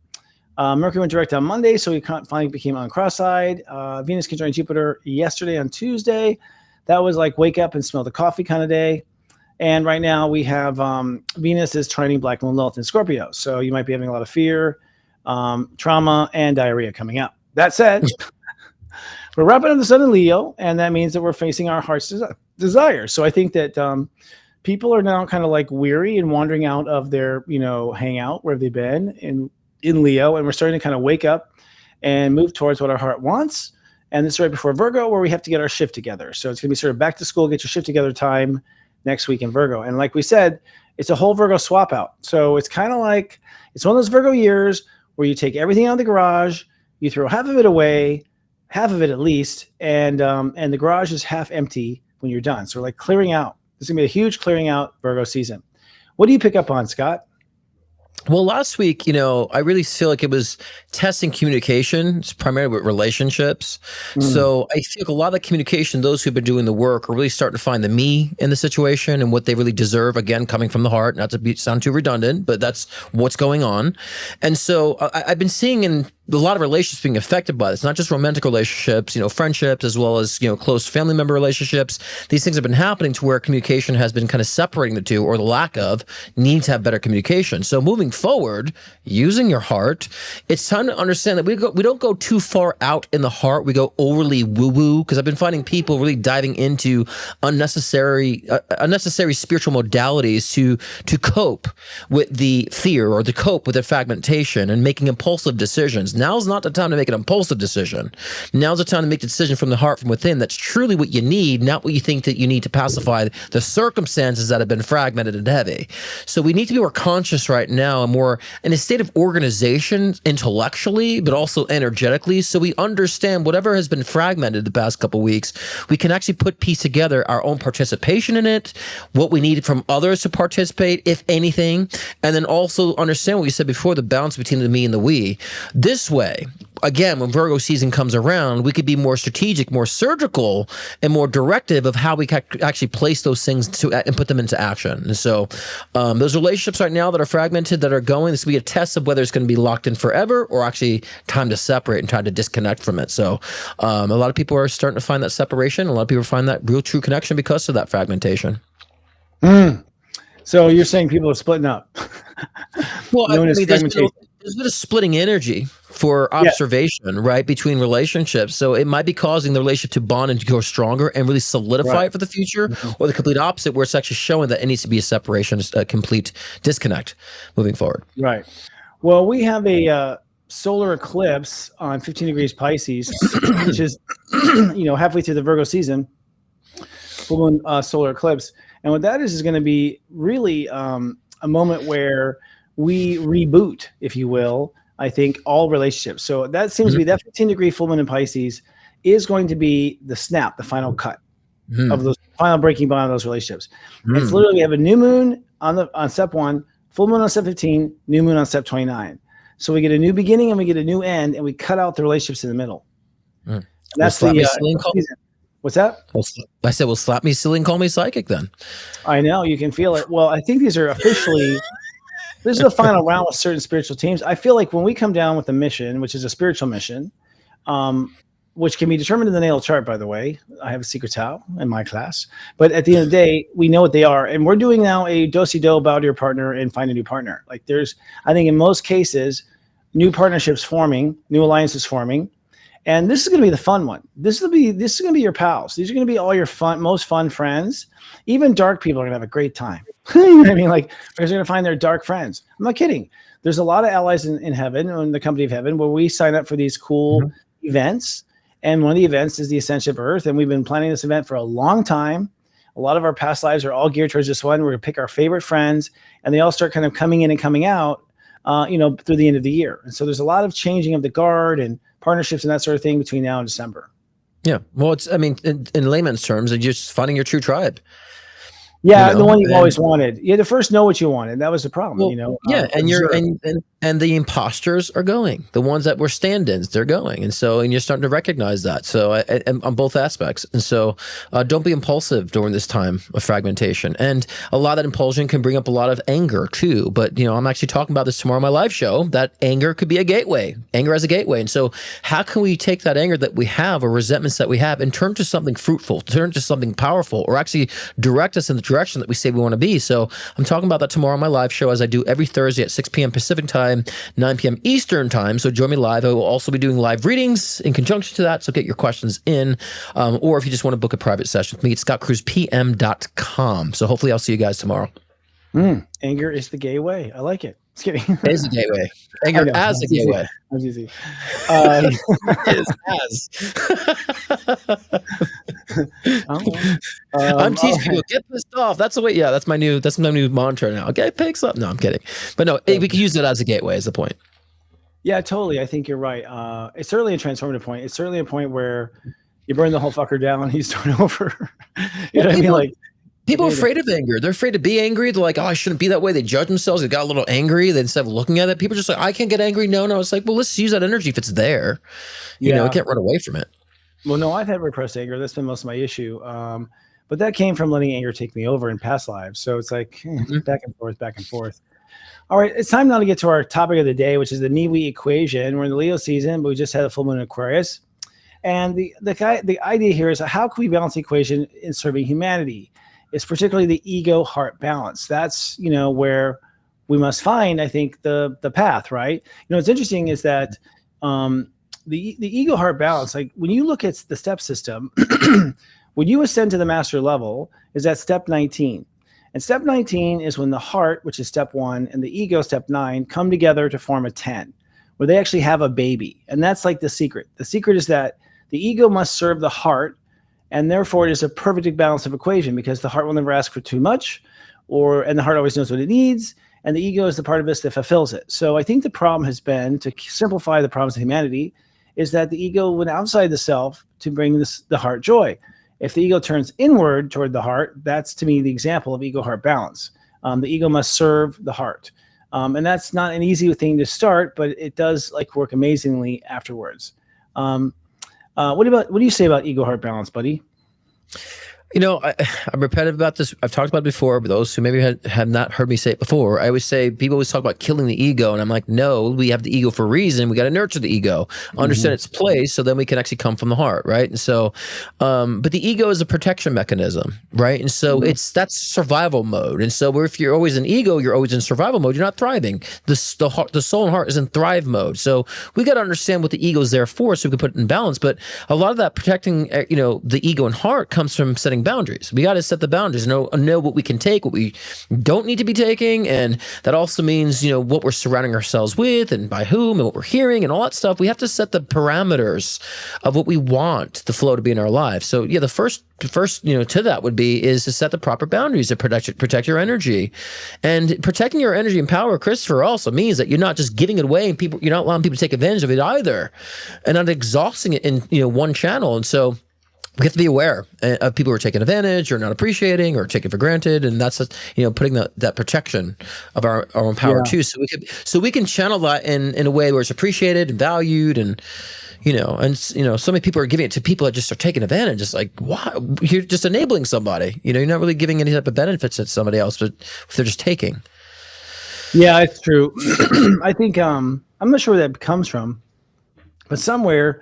Mercury went direct on Monday, so he finally became on cross-side. Venus conjoined Jupiter yesterday on Tuesday. That was like wake up and smell the coffee kind of day. And right now we have Venus is trining Black Moon Lilith in Scorpio. So you might be having a lot of fear, trauma, and diarrhea coming up. That said, we're wrapping up the Sun in Leo, and that means that we're facing our heart's desire. So I think that people are now kind of like weary and wandering out of their, hangout where they've been in Leo, and we're starting to kind of wake up and move towards what our heart wants. And this is right before Virgo, where we have to get our shift together. So it's going to be sort of back to school, get your shift together time next week in Virgo. And like we said, it's a whole Virgo swap out. So it's kind of like, it's one of those Virgo years where you take everything out of the garage, you throw half of it away, half of it at least, and the garage is half empty when you're done. So we're like clearing out. This is going to be a huge clearing out Virgo season. What do you pick up on, Scott? Well, last week, I really feel like it was testing communication, primarily with relationships. So I feel like a lot of the communication, those who've been doing the work are really starting to find the me in the situation and what they really deserve, again, coming from the heart, not to sound too redundant, but that's what's going on. And so I've been seeing in a lot of relationships being affected by this, not just romantic relationships, friendships, as well as, close family member relationships. These things have been happening to where communication has been kind of separating the two, or the lack of need to have better communication. So moving forward, using your heart, it's time to understand that we don't go too far out in the heart. We go overly woo-woo, because I've been finding people really diving into unnecessary spiritual modalities to cope with the fear or to cope with the fragmentation and making impulsive decisions. Now's not the time to make an impulsive decision. Now's the time to make the decision from the heart, from within. That's truly what you need, not what you think that you need to pacify the circumstances that have been fragmented and heavy. So we need to be more conscious right now and more in a state of organization intellectually, but also energetically. So we understand whatever has been fragmented the past couple of weeks, we can actually piece together our own participation in it, what we need from others to participate, if anything, and then also understand what you said before, the balance between the me and the we. This way, again, when Virgo season comes around, we could be more strategic, more surgical, and more directive of how we can actually place those things and put them into action. And so those relationships right now that are fragmented, that are going, this will be a test of whether it's going to be locked in forever or actually time to separate and try to disconnect from it. So a lot of people are starting to find that separation. A lot of people find that real true connection because of that fragmentation. So you're saying people are splitting up. Well, there's been a splitting energy for observation, right, between relationships. So it might be causing the relationship to bond and to grow stronger and really solidify it for the future, or the complete opposite, where it's actually showing that it needs to be a separation, a complete disconnect moving forward. Right. Well, we have a solar eclipse on 15 degrees Pisces, which is, halfway through the Virgo season, full moon solar eclipse. And what that is going to be really a moment where we reboot, if you will, I think, all relationships. So that seems to be that 15-degree full moon in Pisces is going to be the snap, the final cut of those final breaking point of those relationships. It's literally, we have a new moon on step 1, full moon on step 15, new moon on step 29. So we get a new beginning and we get a new end, and we cut out the relationships in the middle. And that's what's that? I said, well, slap me silly and call me psychic then. I know, you can feel it. Well, I think these are officially, this is the final round with certain spiritual teams. I feel like when we come down with a mission, which is a spiritual mission, which can be determined in the natal chart, by the way. I have a secret how in my class. But at the end of the day, we know what they are. And we're doing now a do-si-do, bow to your partner and find a new partner. Like I think in most cases, new partnerships forming, new alliances forming. And this is going to be the fun one. This is going to be your pals. These are going to be all your most fun friends. Even dark people are going to have a great time. You know what I mean? Like, because they're going to find their dark friends. I'm not kidding. There's a lot of allies in heaven, in the company of heaven, where we sign up for these cool events. And one of the events is the Ascension of Earth. And we've been planning this event for a long time. A lot of our past lives are all geared towards this one. We're going to pick our favorite friends, and they all start kind of coming in and coming out, through the end of the year. And so there's a lot of changing of the guard and partnerships and that sort of thing between now and December. Yeah. Well, in layman's terms, it's just finding your true tribe. Yeah, the one you've always wanted. You had to first know what you wanted. That was the problem, Well, yeah, and the imposters are going. The ones that were stand-ins, they're going, and you're starting to recognize that. So, on both aspects, and so don't be impulsive during this time of fragmentation. And a lot of that impulsion can bring up a lot of anger too. But I'm actually talking about this tomorrow on my live show. That anger could be a gateway. Anger as a gateway. And so, how can we take that anger that we have or resentments that we have and turn to something fruitful, turn to something powerful, or actually direct us in the direction that we say we want to be? So I'm talking about that tomorrow on my live show, as I do every Thursday at 6 p.m. Pacific time, 9 p.m. Eastern time. So join me live. I will also be doing live readings in conjunction to that. So get your questions in. Or if you just want to book a private session with me, it's scottcruzpm.com. So hopefully I'll see you guys tomorrow. Anger is the gay way. I like it. Just kidding. As a gateway. Anger as a gateway. That's easy. I'm teaching people, get pissed off. That's the way. Yeah, that's my new mantra now. Get picks up. No, I'm kidding. But no, we can use it as a gateway is the point. Yeah, totally. I think you're right. It's certainly a transformative point. It's certainly a point where you burn the whole fucker down and you start over. You know what I mean? Like, people are afraid of anger. They're afraid to be angry. They're like, oh, I shouldn't be that way. They judge themselves. They got a little angry. Then instead of looking at it, people are just like, I can't get angry. No. It's like, well, let's use that energy if it's there. You know, I can't run away from it. Well, no, I've had repressed anger. That's been most of my issue. But that came from letting anger take me over in past lives. So it's like back and forth. All right, it's time now to get to our topic of the day, which is the Niwi equation. We're in the Leo season, but we just had a full moon in Aquarius. And the idea here is how can we balance the equation in serving humanity? It's particularly the ego-heart balance. That's, where we must find, I think, the path, right? What's interesting is that the ego-heart balance, like when you look at the step system, when you ascend to the master level, is at step 19. And step 19 is when the heart, which is step 1, and the ego, step 9, come together to form a 10, where they actually have a baby. And that's like the secret. The secret is that the ego must serve the heart, and therefore it is a perfect balance of equation, because the heart will never ask for too much, and the heart always knows what it needs, and the ego is the part of us that fulfills it. So I think the problem has been, to simplify the problems of humanity, is that the ego went outside the self to bring the heart joy. If the ego turns inward toward the heart, that's to me the example of ego-heart balance. The ego must serve the heart. And that's not an easy thing to start, but it does work amazingly afterwards. What do you say about ego-heart balance, buddy? I'm repetitive about this. I've talked about it before, but those who maybe have not heard me say it before, I always say, people always talk about killing the ego. And I'm like, no, we have the ego for a reason. We got to nurture the ego, understand its place, so then we can actually come from the heart, right? And so, but the ego is a protection mechanism, right? And so that's survival mode. And so if you're always in ego, you're always in survival mode, you're not thriving. The soul and heart is in thrive mode. So we got to understand what the ego is there for, so we can put it in balance. But a lot of that protecting, the ego and heart comes from setting boundaries. We got to set the boundaries, know what we can take, what we don't need to be taking. And that also means, what we're surrounding ourselves with and by whom and what we're hearing and all that stuff. We have to set the parameters of what we want the flow to be in our lives. So yeah, the first, to that would be is to set the proper boundaries to protect your energy. And protecting your energy and power, Christopher, also means that you're not just giving it away and you're not allowing people to take advantage of it either, and not exhausting it in, one channel. And so we have to be aware of people who are taking advantage or not appreciating or taking for granted, and that's putting that protection of our own power too. So we can channel that in a way where it's appreciated and valued, and so many people are giving it to people that just are taking advantage. It's like, why? You're just enabling somebody. You're not really giving any type of benefits to somebody else, but if they're just taking. Yeah, it's true. I think I'm not sure where that comes from, but somewhere.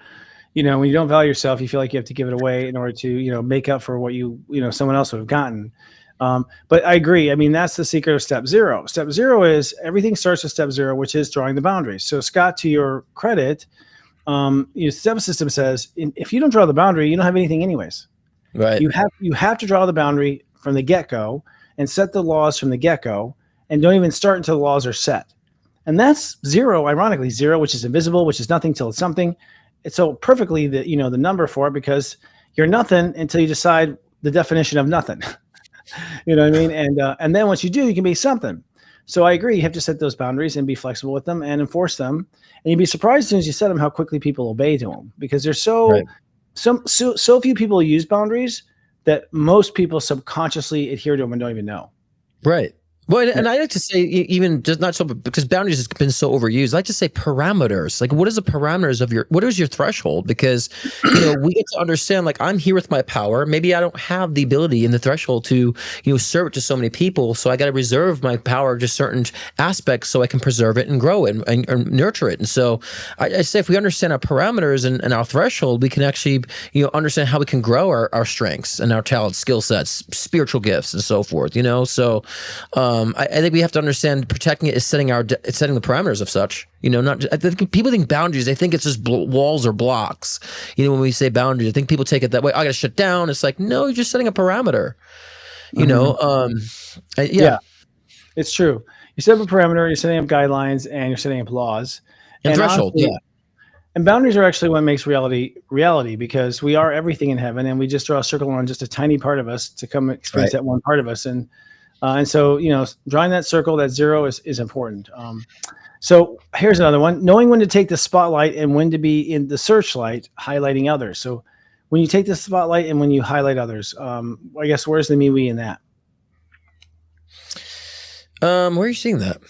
When you don't value yourself, you feel like you have to give it away in order to, make up for what someone else would have gotten. But I agree. I mean, that's the secret of step 0. Step 0 is everything starts with step 0, which is drawing the boundaries. So Scott, to your credit, your step system says, if you don't draw the boundary, you don't have anything anyways. Right. You have to draw the boundary from the get-go and set the laws from the get-go and don't even start until the laws are set. And that's zero, ironically, zero, which is invisible, which is nothing till it's something. It's so perfectly the number for it, because you're nothing until you decide the definition of nothing. You know what I mean? And then once you do, you can be something. So I agree. You have to set those boundaries and be flexible with them and enforce them. And you'd be surprised as soon as you set them how quickly people obey to them, because there's so few people use boundaries that most people subconsciously adhere to them and don't even know. Right. Well, and I like to say, even just not so, because boundaries has been so overused, I like to say parameters. Like, what is the parameters of what is your threshold? Because, we get to understand, like, I'm here with my power. Maybe I don't have the ability and the threshold to, serve it to so many people. So I got to reserve my power to certain aspects so I can preserve it and grow it and nurture it. And so I say, if we understand our parameters and our threshold, we can actually, understand how we can grow our strengths and our talents, skill sets, spiritual gifts, and so forth, So, I think we have to understand protecting it is setting the parameters of such. I think people think boundaries. They think it's just walls or blocks. When we say boundaries, I think people take it that way. I got to shut down. It's like, no, you're just setting a parameter. Yeah, it's true. You set up a parameter. You're setting up guidelines, and you're setting up laws and threshold. Honestly, and boundaries are actually what makes reality, because we are everything in heaven, and we just draw a circle around just a tiny part of us to come experience that one part of us. And so, drawing that circle, that zero is important. So here's another one: knowing when to take the spotlight and when to be in the searchlight, highlighting others. So when you take the spotlight and when you highlight others, I guess, where's the me, we in that? Where are you seeing that?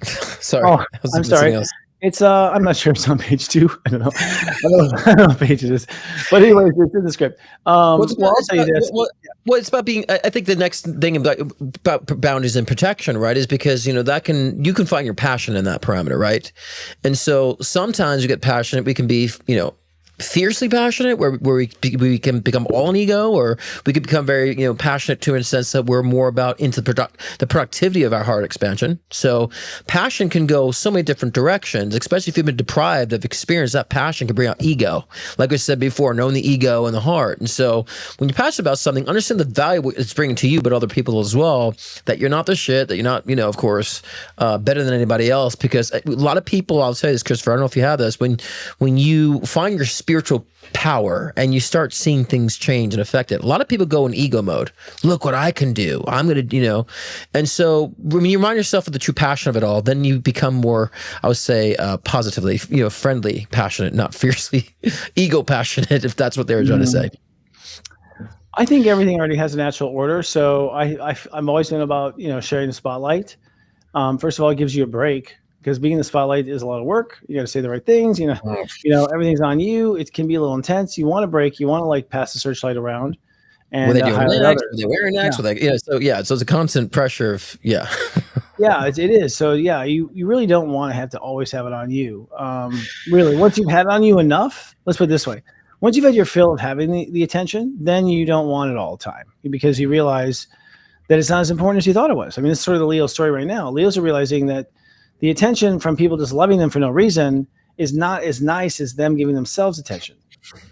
Sorry. Oh, I'm sorry. It's I'm not sure it's on page 2. I don't know. I don't know what page it is. But anyways, it's in the script. I'll tell you this. Well, it's about being. I think the next thing about boundaries and protection, right, is because you can find your passion in that parameter, right? And so sometimes you get passionate. We can be, fiercely passionate, where we can become all an ego, or we can become very passionate too, in a sense that we're more about into the productivity of our heart expansion. So passion can go so many different directions, especially if you've been deprived of experience. That passion can bring out ego, like I said before, knowing the ego and the heart. And so when you're passionate about something, understand the value it's bringing to you, but other people as well, that you're not the shit, that you're not of course better than anybody else. Because a lot of people, I'll tell you this, Christopher, I don't know if you have this, when you find your spiritual power and you start seeing things change and affect it, a lot of people go in ego mode. Look what I can do. I'm going to, and so when you remind yourself of the true passion of it all, then you become more, I would say, positively, friendly, passionate, not fiercely ego passionate, if that's what they were trying to say. I think everything already has a natural order. So I'm always been about, sharing the spotlight. First of all, it gives you a break, because being in the spotlight is a lot of work. You got to say the right things, everything's on you. It can be a little intense. You want to break. You want to pass the searchlight around. And they do next, they wear next, so it's a constant pressure of yeah, it is. So you really don't want to have to always have it on you. Really, once you've had it on you enough, let's put it this way: once you've had your fill of having the attention, then you don't want it all the time, because you realize that it's not as important as you thought it was. I mean, it's sort of the Leo story right now. Leos are realizing that the attention from people just loving them for no reason is not as nice as them giving themselves attention.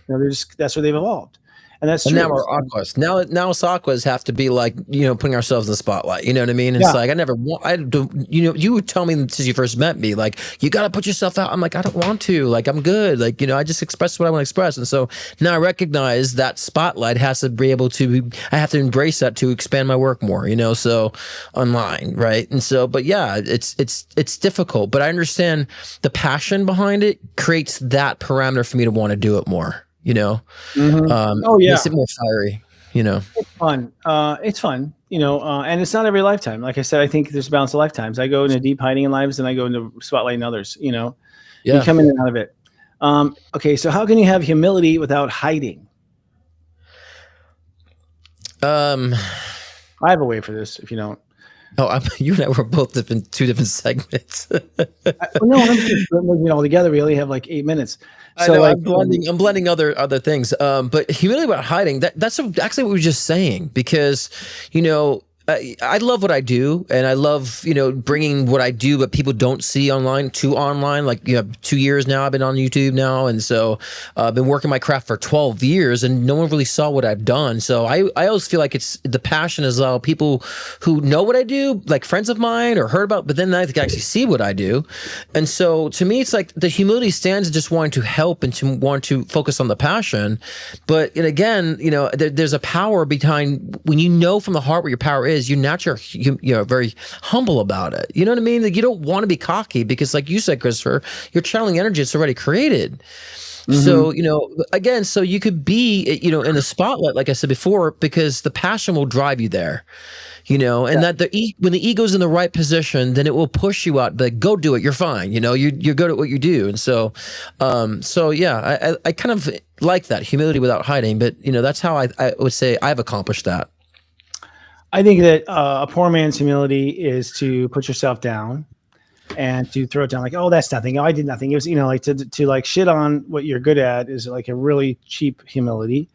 That's where they've evolved. And that's true. And now we're aquas. Now us aquas have to be like, putting ourselves in the spotlight. You know what I mean? It's like, you would tell me since you first met me, like, you got to put yourself out. I'm like, I don't want to. Like, I'm good. Like, I just express what I want to express. And so now I recognize that spotlight has to be able to, I have to embrace that to expand my work more, so online, right? And so, but yeah, it's difficult. But I understand the passion behind it creates that parameter for me to want to do it more. Makes it more fiery, It's fun. And it's not every lifetime. Like I said, I think there's a balance of lifetimes. I go into deep hiding in lives, and I go into spotlighting others, You come in and out of it. Okay, so how can you have humility without hiding? I have a way for this, if you don't. Oh, you and I were both two different segments. No, I'm just looking it all together. We only have like 8 minutes. So I know, I'm blending other things. But humility about hiding, that's actually what we were just saying, because, I love what I do, and I love, bringing what I do, but people don't see online to online. Like, 2 years now, I've been on YouTube now, and so I've been working my craft for 12 years, and no one really saw what I've done. So I always feel like it's the passion as well. People who know what I do, like friends of mine, or heard about, but then I can actually see what I do. And so to me, it's like the humility stands just wanting to help and to want to focus on the passion. But and again, there's a power behind when you know from the heart where your power is. You naturally you're very humble about it. You know what I mean? Like, you don't want to be cocky because, like you said, Christopher, you're channeling energy that's already created. So, again, so you could be, in the spotlight, like I said before, because the passion will drive you there, and that when the ego's in the right position, then it will push you out. Like, go do it. You're fine. You're good at what you do. And so, yeah, I kind of like that humility without hiding, but that's how I would say I've accomplished that. I think that a poor man's humility is to put yourself down and to throw it down like, oh, that's nothing. Oh, I did nothing. It was, like to like shit on what you're good at is like a really cheap humility.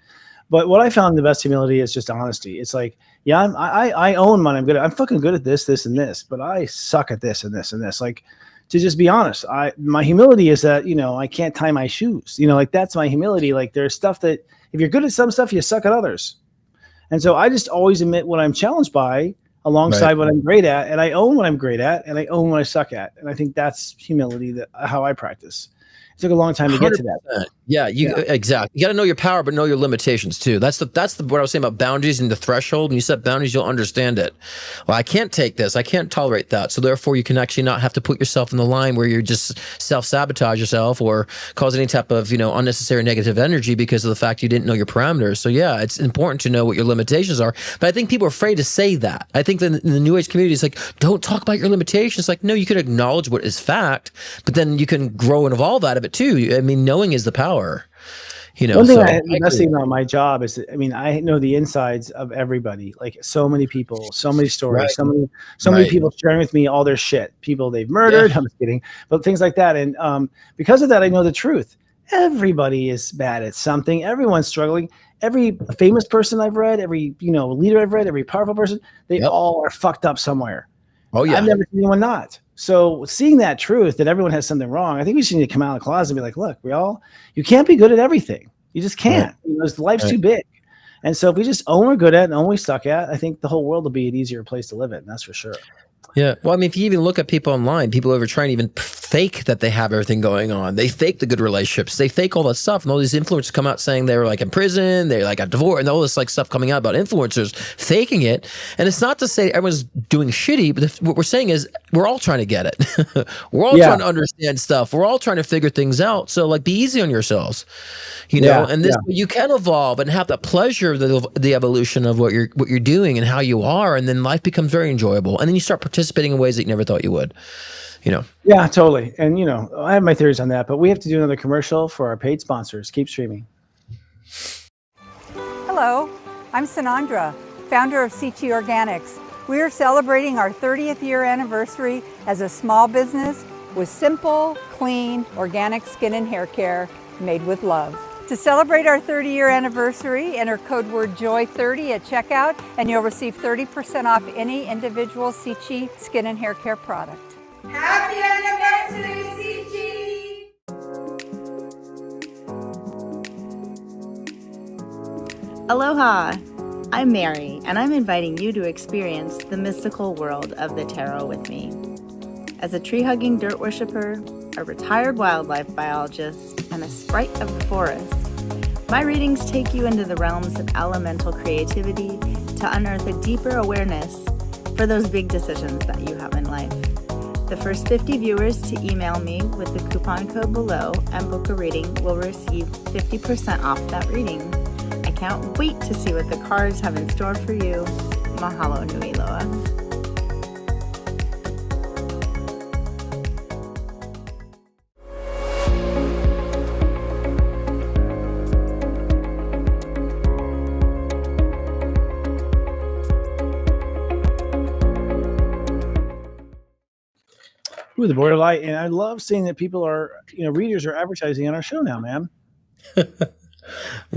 But what I found the best humility is just honesty. It's like, yeah, I own what I'm good at. I'm fucking good at this, this, and this, but I suck at this and this and this. Like, to just be honest, my humility is that, I can't tie my shoes. Like, that's my humility. Like, there's stuff that if you're good at some stuff, you suck at others. And so I just always admit what I'm challenged by alongside what I'm great at. And I own what I'm great at, and I own what I suck at. And I think that's humility, that how I practice. It took a long time to get to that. Yeah, exactly. You got to know your power, but know your limitations too. That's what I was saying about boundaries and the threshold. When you set boundaries, you'll understand it. Well, I can't take this. I can't tolerate that. So therefore, you can actually not have to put yourself in the line where you're just self-sabotage yourself or cause any type of, unnecessary negative energy because of the fact you didn't know your parameters. So yeah, it's important to know what your limitations are. But I think people are afraid to say that. I think that in the New Age community, it's like, don't talk about your limitations. Like, no, you can acknowledge what is fact, but then you can grow and evolve out of it too. I mean, knowing is the power. One thing the best thing about my job is that, I know the insides of everybody, like so many people, so many stories, so many people sharing with me all their shit, people they've murdered. I'm just kidding, but things like that. And because of that, I know the truth. Everybody is bad at something. Everyone's struggling. Every famous person I've read, every leader I've read, every powerful person, they all are fucked up somewhere. Oh yeah, I've never seen anyone not. So seeing that truth that everyone has something wrong, I think we just need to come out of the closet and be like, look, you can't be good at everything. You just can't. Life's too big. And so if we just own what we're good at and own what we suck at, I think the whole world will be an easier place to live in. That's for sure. Yeah. Well, I mean, if you even look at people online, people who are trying to even fake that they have everything going on. They fake the good relationships. They fake all that stuff. And all these influencers come out saying they were like in prison, they like got divorced, and all this like stuff coming out about influencers faking it. And it's not to say everyone's doing shitty, but what we're saying is we're all trying to get it. We're all trying to understand stuff. We're all trying to figure things out. So like, be easy on yourselves, and this you can evolve and have the pleasure of the evolution of what you're doing and how you are. And then life becomes very enjoyable. And then you start participating in ways that you never thought you would, Yeah, totally. And, I have my theories on that, but we have to do another commercial for our paid sponsors. Keep streaming. Hello, I'm Sanandra, founder of Sichi Organics. We are celebrating our 30th year anniversary as a small business with simple, clean, organic skin and hair care made with love. To celebrate our 30-year anniversary, enter code word JOY30 at checkout and you'll receive 30% off any individual Sichi skin and hair care product. Happy anniversary, Sichi! Aloha! I'm Mary, and I'm inviting you to experience the mystical world of the tarot with me. As a tree-hugging dirt worshiper, a retired wildlife biologist, and a sprite of the forest, my readings take you into the realms of elemental creativity to unearth a deeper awareness for those big decisions that you have in life. The first 50 viewers to email me with the coupon code below and book a reading will receive 50% off that reading. I can't wait to see what the cards have in store for you. Mahalo nui loa. Ooh, the Borderlight. And I love seeing that people are, readers are advertising on our show now, man.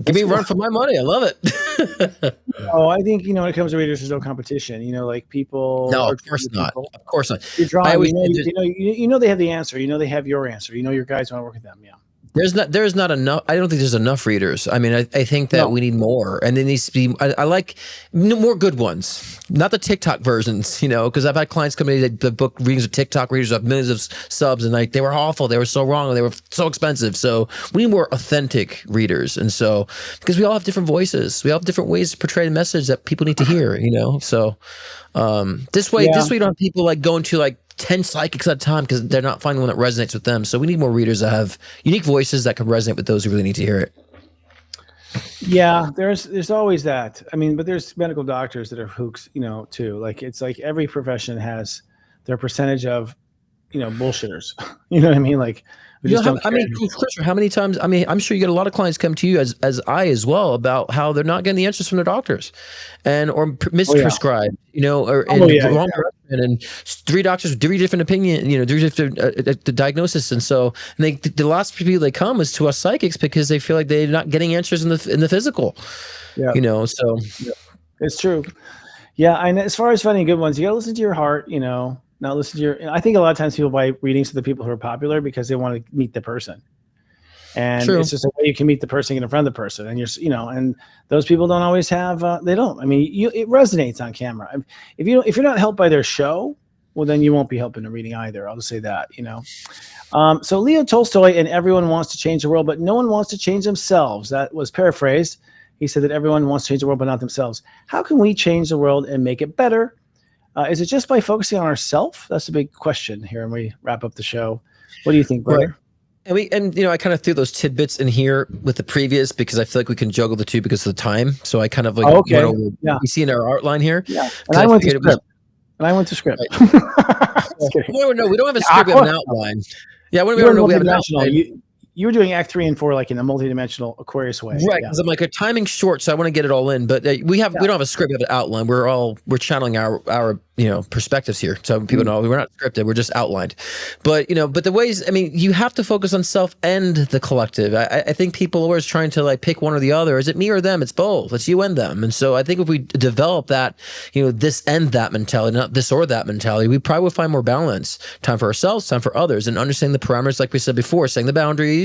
Give me a run for my money. I love it. Oh, I think, when it comes to readers, there's no competition. Like people. No, are of course treating not. people. Of course not. You're drawing. I always They have the answer. They have your answer. Your guys want to work with them. Yeah. There's not enough. I don't think there's enough readers. I mean, I think that we need more, and there needs to be. I like more good ones, not the TikTok versions. Because I've had clients come in that book readings of TikTok readers have millions of subs, and they were awful. They were so wrong, and they were so expensive. So we need more authentic readers, and so because we all have different voices, we all have different ways to portray the message that people need to hear. So this way you don't have people going to 10 psychics at a time because they're not finding one that resonates with them. So we need more readers that have unique voices that can resonate with those who really need to hear it. Yeah, there's always that. I mean, but there's medical doctors that are hooks, too. It's like every profession has their percentage of, bullshitters. You know what I mean? Christopher, how many times? I mean, I'm sure you get a lot of clients come to you as I as well about how they're not getting the answers from their doctors, or misprescribed, or wrong direction, and 3 doctors with 3 different opinions, 3 different the diagnosis, and so the last people they come is to us psychics because they feel like they're not getting answers in the physical, So it's true. Yeah, and as far as finding good ones, you gotta listen to your heart, Not listen to your. I think a lot of times people buy readings to the people who are popular because they want to meet the person, and it's just a way you can meet the person, get in front of the person, and and those people don't always have. They don't. I mean, it resonates on camera. If you're not helped by their show, well, then you won't be helping a reading either. I'll just say that. So Leo Tolstoy and everyone wants to change the world, but no one wants to change themselves. That was paraphrased. He said that everyone wants to change the world, but not themselves. How can we change the world and make it better? Is it just by focusing on ourselves? That's a big question here, and we wrap up the show. What do you think, brother? Right. And I kind of threw those tidbits in here with the previous because I feel like we can juggle the two because of the time. So I kind of went over. Yeah. You see in our outline here. Yeah. And I went to script. No, we don't have a script. We have an outline. Yeah, we have an outline. You were doing Act 3 and 4 in a multidimensional Aquarius way, right? Because I'm a timing's short, so I want to get it all in. But we don't have a script. We have an outline. We're channeling our perspectives here, so people know we're not scripted. We're just outlined. But but the ways. I mean, you have to focus on self and the collective. I think people are always trying to pick one or the other. Is it me or them? It's both. It's you and them. And so I think if we develop that, this and that mentality, not this or that mentality, we probably would find more balance. Time for ourselves, time for others, and understanding the parameters, like we said before, setting the boundaries.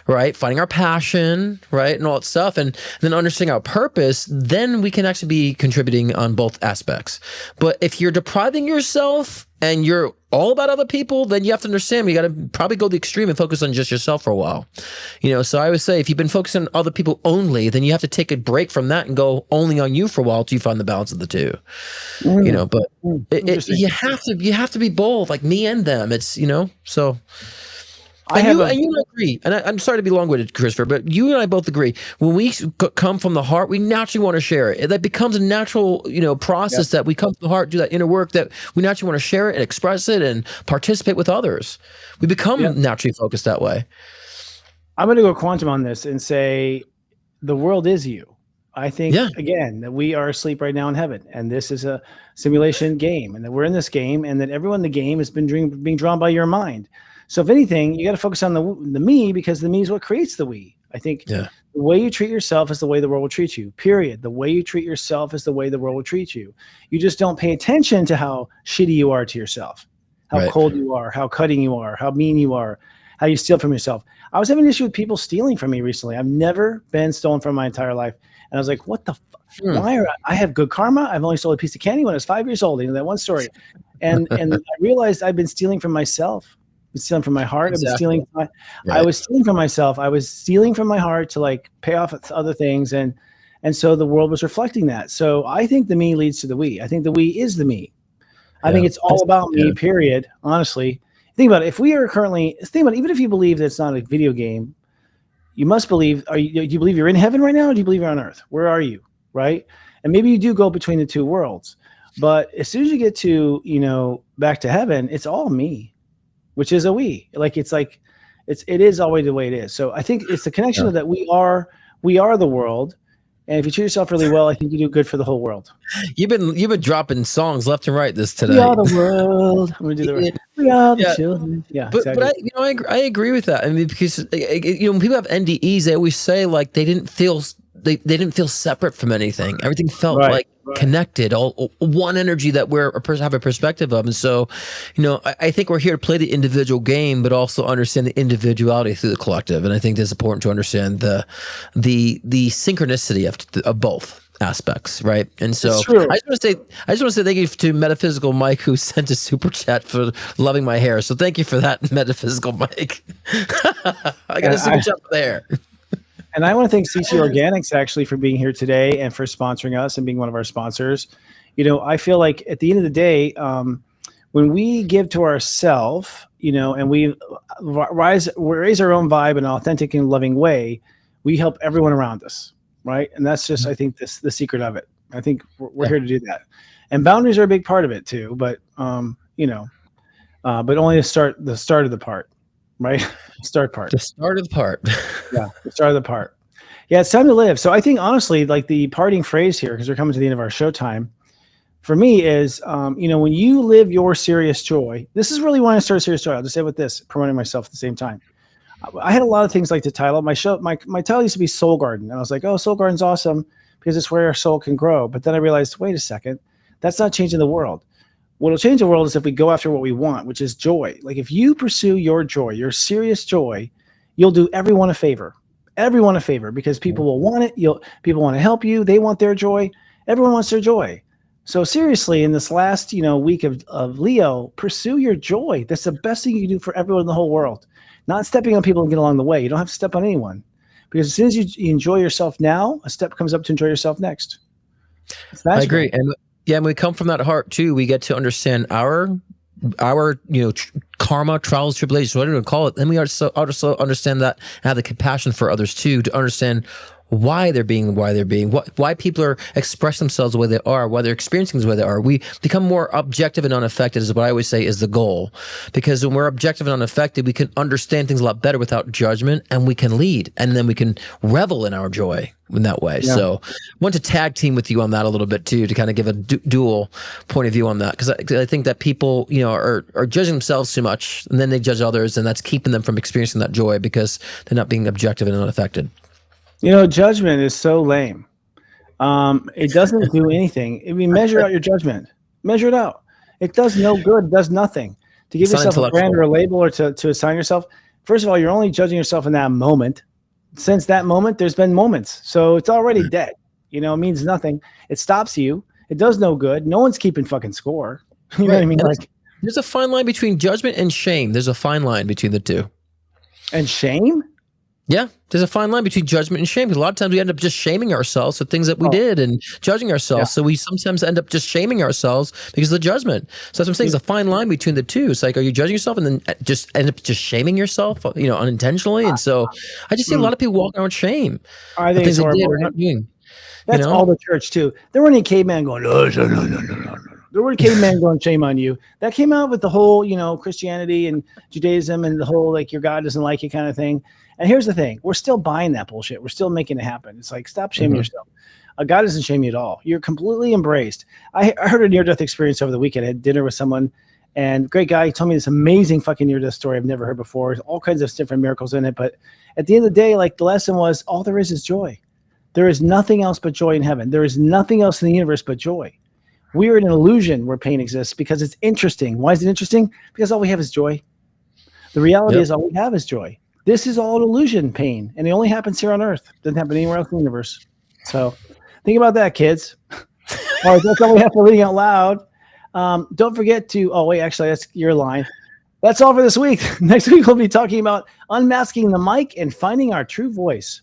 Right, finding our passion, right, and all that stuff, and then understanding our purpose, then we can actually be contributing on both aspects. But if you're depriving yourself and you're all about other people, then you have to understand you got to probably go the extreme and focus on just yourself for a while. So I would say if you've been focusing on other people only, then you have to take a break from that and go only on you for a while till you find the balance of the two. But you have to be both, like me and them. It's so. And you agree, and I'm sorry to be long-winded, Christopher, but you and I both agree. When we come from the heart, we naturally want to share it. That becomes a natural, process that we come from the heart, do that inner work, that we naturally want to share it and express it and participate with others. We become naturally focused that way. I'm going to go quantum on this and say the world is you. I think, again, that we are asleep right now in heaven, and this is a simulation game, and that we're in this game, and that everyone in the game has been being drawn by your mind. So if anything, you got to focus on the me, because the me is what creates the we. I think the way you treat yourself is the way the world will treat you, period. The way you treat yourself is the way the world will treat you. You just don't pay attention to how shitty you are to yourself, how cold you are, how cutting you are, how mean you are, how you steal from yourself. I was having an issue with people stealing from me recently. I've never been stolen from my entire life. And I was like, what the fuck? Why I have good karma? I've only stole a piece of candy when I was 5 years old. That one story. And I realized I've been stealing from myself. I've been stealing from my heart. I've been stealing. I was stealing from myself. I was stealing from my heart to pay off other things. And so the world was reflecting that. So I think the me leads to the we. I think the we is the me. I think it's all about me, period. Honestly, think about it. If we are currently, even if you believe that it's not a video game, you must believe, do you believe you're in heaven right now, or do you believe you're on earth? Where are you? Right? And maybe you do go between the two worlds. But as soon as you get to, back to heaven, it's all me, which is a we. It is always the way it is. So I think it's the connection of that we are the world, And if you treat yourself really well, I think you do good for the whole world. You've been dropping songs left and right this today. We are the world. I'm gonna do the we are the children. Yeah, But exactly. I agree with that. I mean, because when people have NDEs, they always say like they didn't feel separate from anything. Everything felt like connected, all one energy that have a perspective of. And so, I think we're here to play the individual game, but also understand the individuality through the collective. And I think that's important to understand the synchronicity of both aspects, right? And so I just want to say thank you to Metaphysical Mike, who sent a super chat for loving my hair. So thank you for that, Metaphysical Mike. I got a super chat there. And I want to thank CT Organics actually for being here today and for sponsoring us and being one of our sponsors. I feel like at the end of the day, when we give to ourselves, and we raise our own vibe in an authentic and loving way, we help everyone around us, right? And that's just, I think, the secret of it. I think we're here to do that. And boundaries are a big part of it too, but but only the start of the part. Right? The start part. The start of the part. Yeah, the start of the part. Yeah, it's time to live. So I think, honestly, like the parting phrase here, because we're coming to the end of our show time, for me is, when you live your serious joy, this is really why I started Serious Joy. I'll just say with this, promoting myself at the same time. I had a lot of things like the title. My show, my title used to be Soul Garden. And I was like, oh, Soul Garden's awesome because it's where our soul can grow. But then I realized, wait a second, that's not changing the world. What'll change the world is if we go after what we want, which is joy. Like if you pursue your joy, your serious joy, you'll do everyone a favor. Everyone a favor, because people will want it. People want to help you. They want their joy. Everyone wants their joy. So seriously, in this last week of Leo, pursue your joy. That's the best thing you can do for everyone in the whole world. Not stepping on people and get along the way. You don't have to step on anyone, because as soon as you enjoy yourself now, a step comes up to enjoy yourself next. I agree. And when we come from that heart too, we get to understand our karma, trials, tribulations, whatever you call it. Then we also understand that and have the compassion for others too, to understand why they're being, why people are expressing themselves the way they are, why they're experiencing the way they are. We become more objective and unaffected, is what I always say is the goal. Because when we're objective and unaffected, we can understand things a lot better without judgment, and we can lead, and then we can revel in our joy in that way. Yeah. So I want to tag team with you on that a little bit too, to kind of give a dual point of view on that. Because I think that people, are judging themselves too much, and then they judge others, and that's keeping them from experiencing that joy because they're not being objective and unaffected. Judgment is so lame. It doesn't do anything. I mean, measure out your judgment. Measure it out. It does no good. It does nothing. To give yourself a brand or a label or to assign yourself, first of all, you're only judging yourself in that moment. Since that moment, there's been moments. So it's already dead. It means nothing. It stops you. It does no good. No one's keeping fucking score. You know what I mean? Like, there's a fine line between judgment and shame. There's a fine line between the two. And shame? Yeah, there's a fine line between judgment and shame. Because a lot of times we end up just shaming ourselves for things that we did and judging ourselves. Yeah. So we sometimes end up just shaming ourselves because of the judgment. So that's what I'm saying. There's a fine line between the two. It's like, are you judging yourself and then just end up just shaming yourself, unintentionally? And so I just see a lot of people walking around with shame. I think things they did or not doing. That's all the church too. There weren't any caveman going, no. There were cavemen going, shame on you. That came out with the whole, Christianity and Judaism and the whole, like, your God doesn't like you kind of thing. And here's the thing. We're still buying that bullshit. We're still making it happen. It's like, stop shaming yourself. God doesn't shame you at all. You're completely embraced. I heard a near-death experience over the weekend. I had dinner with someone, and great guy. He told me this amazing fucking near-death story I've never heard before. All kinds of different miracles in it. But at the end of the day, like, the lesson was, all there is joy. There is nothing else but joy in heaven. There is nothing else in the universe but joy. We are in an illusion where pain exists because it's interesting. Why is it interesting? Because all we have is joy. The reality is all we have is joy. This is all an illusion, pain, and it only happens here on Earth. It doesn't happen anywhere else in the universe. So think about that, kids. All right, that's all we have for reading out loud. Don't forget to, actually, that's your line. That's all for this week. Next week, we'll be talking about unmasking the mic and finding our true voice.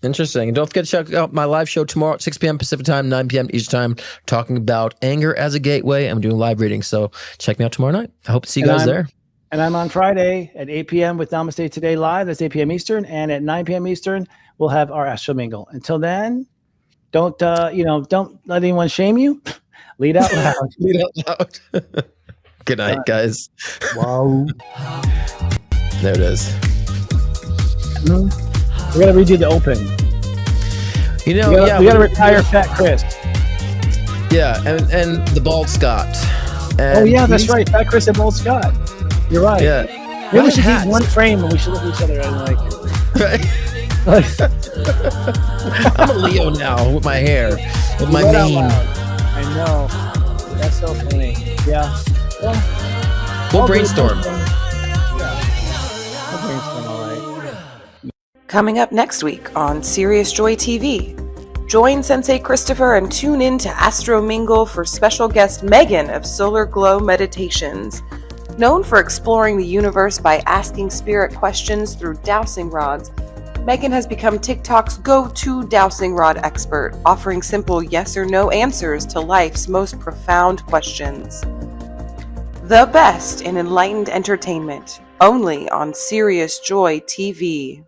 Interesting. And don't forget to check out my live show tomorrow at 6 p.m. Pacific time, 9 p.m. Eastern time, talking about anger as a gateway. I'm doing live readings, so check me out tomorrow night. I hope to see you guys there. And I'm on Friday at 8 p.m. with Namaste Today Live. That's 8 p.m. Eastern. And at 9 p.m. Eastern, we'll have our Astro Mingle. Until then, don't let anyone shame you. Lead out loud. Lead out loud. Good night, guys. Wow. There it is. We're going to redo the open. You know, We yeah, gotta, we gotta retire Fat Chris. yeah, and the bald Scott. Oh And yeah, that's these- right. Fat Chris and Bald Scott. You're right. Yeah, Maybe we Nice should hats. use one frame and we should look at each other and Right. like. I'm a Leo now with my hair, with my Right out mane. loud. I know. That's so funny. Yeah. Well, We'll brainstorm. Yeah. We'll brainstorm, all right. Coming up next week on Serious Joy TV. Join Sensei Christopher and tune in to Astro Mingle for special guest Megan of Solar Glow Meditations. Known for exploring the universe by asking spirit questions through dowsing rods, Megan has become TikTok's go-to dowsing rod expert, offering simple yes or no answers to life's most profound questions. The best in enlightened entertainment, only on Serious Joy TV.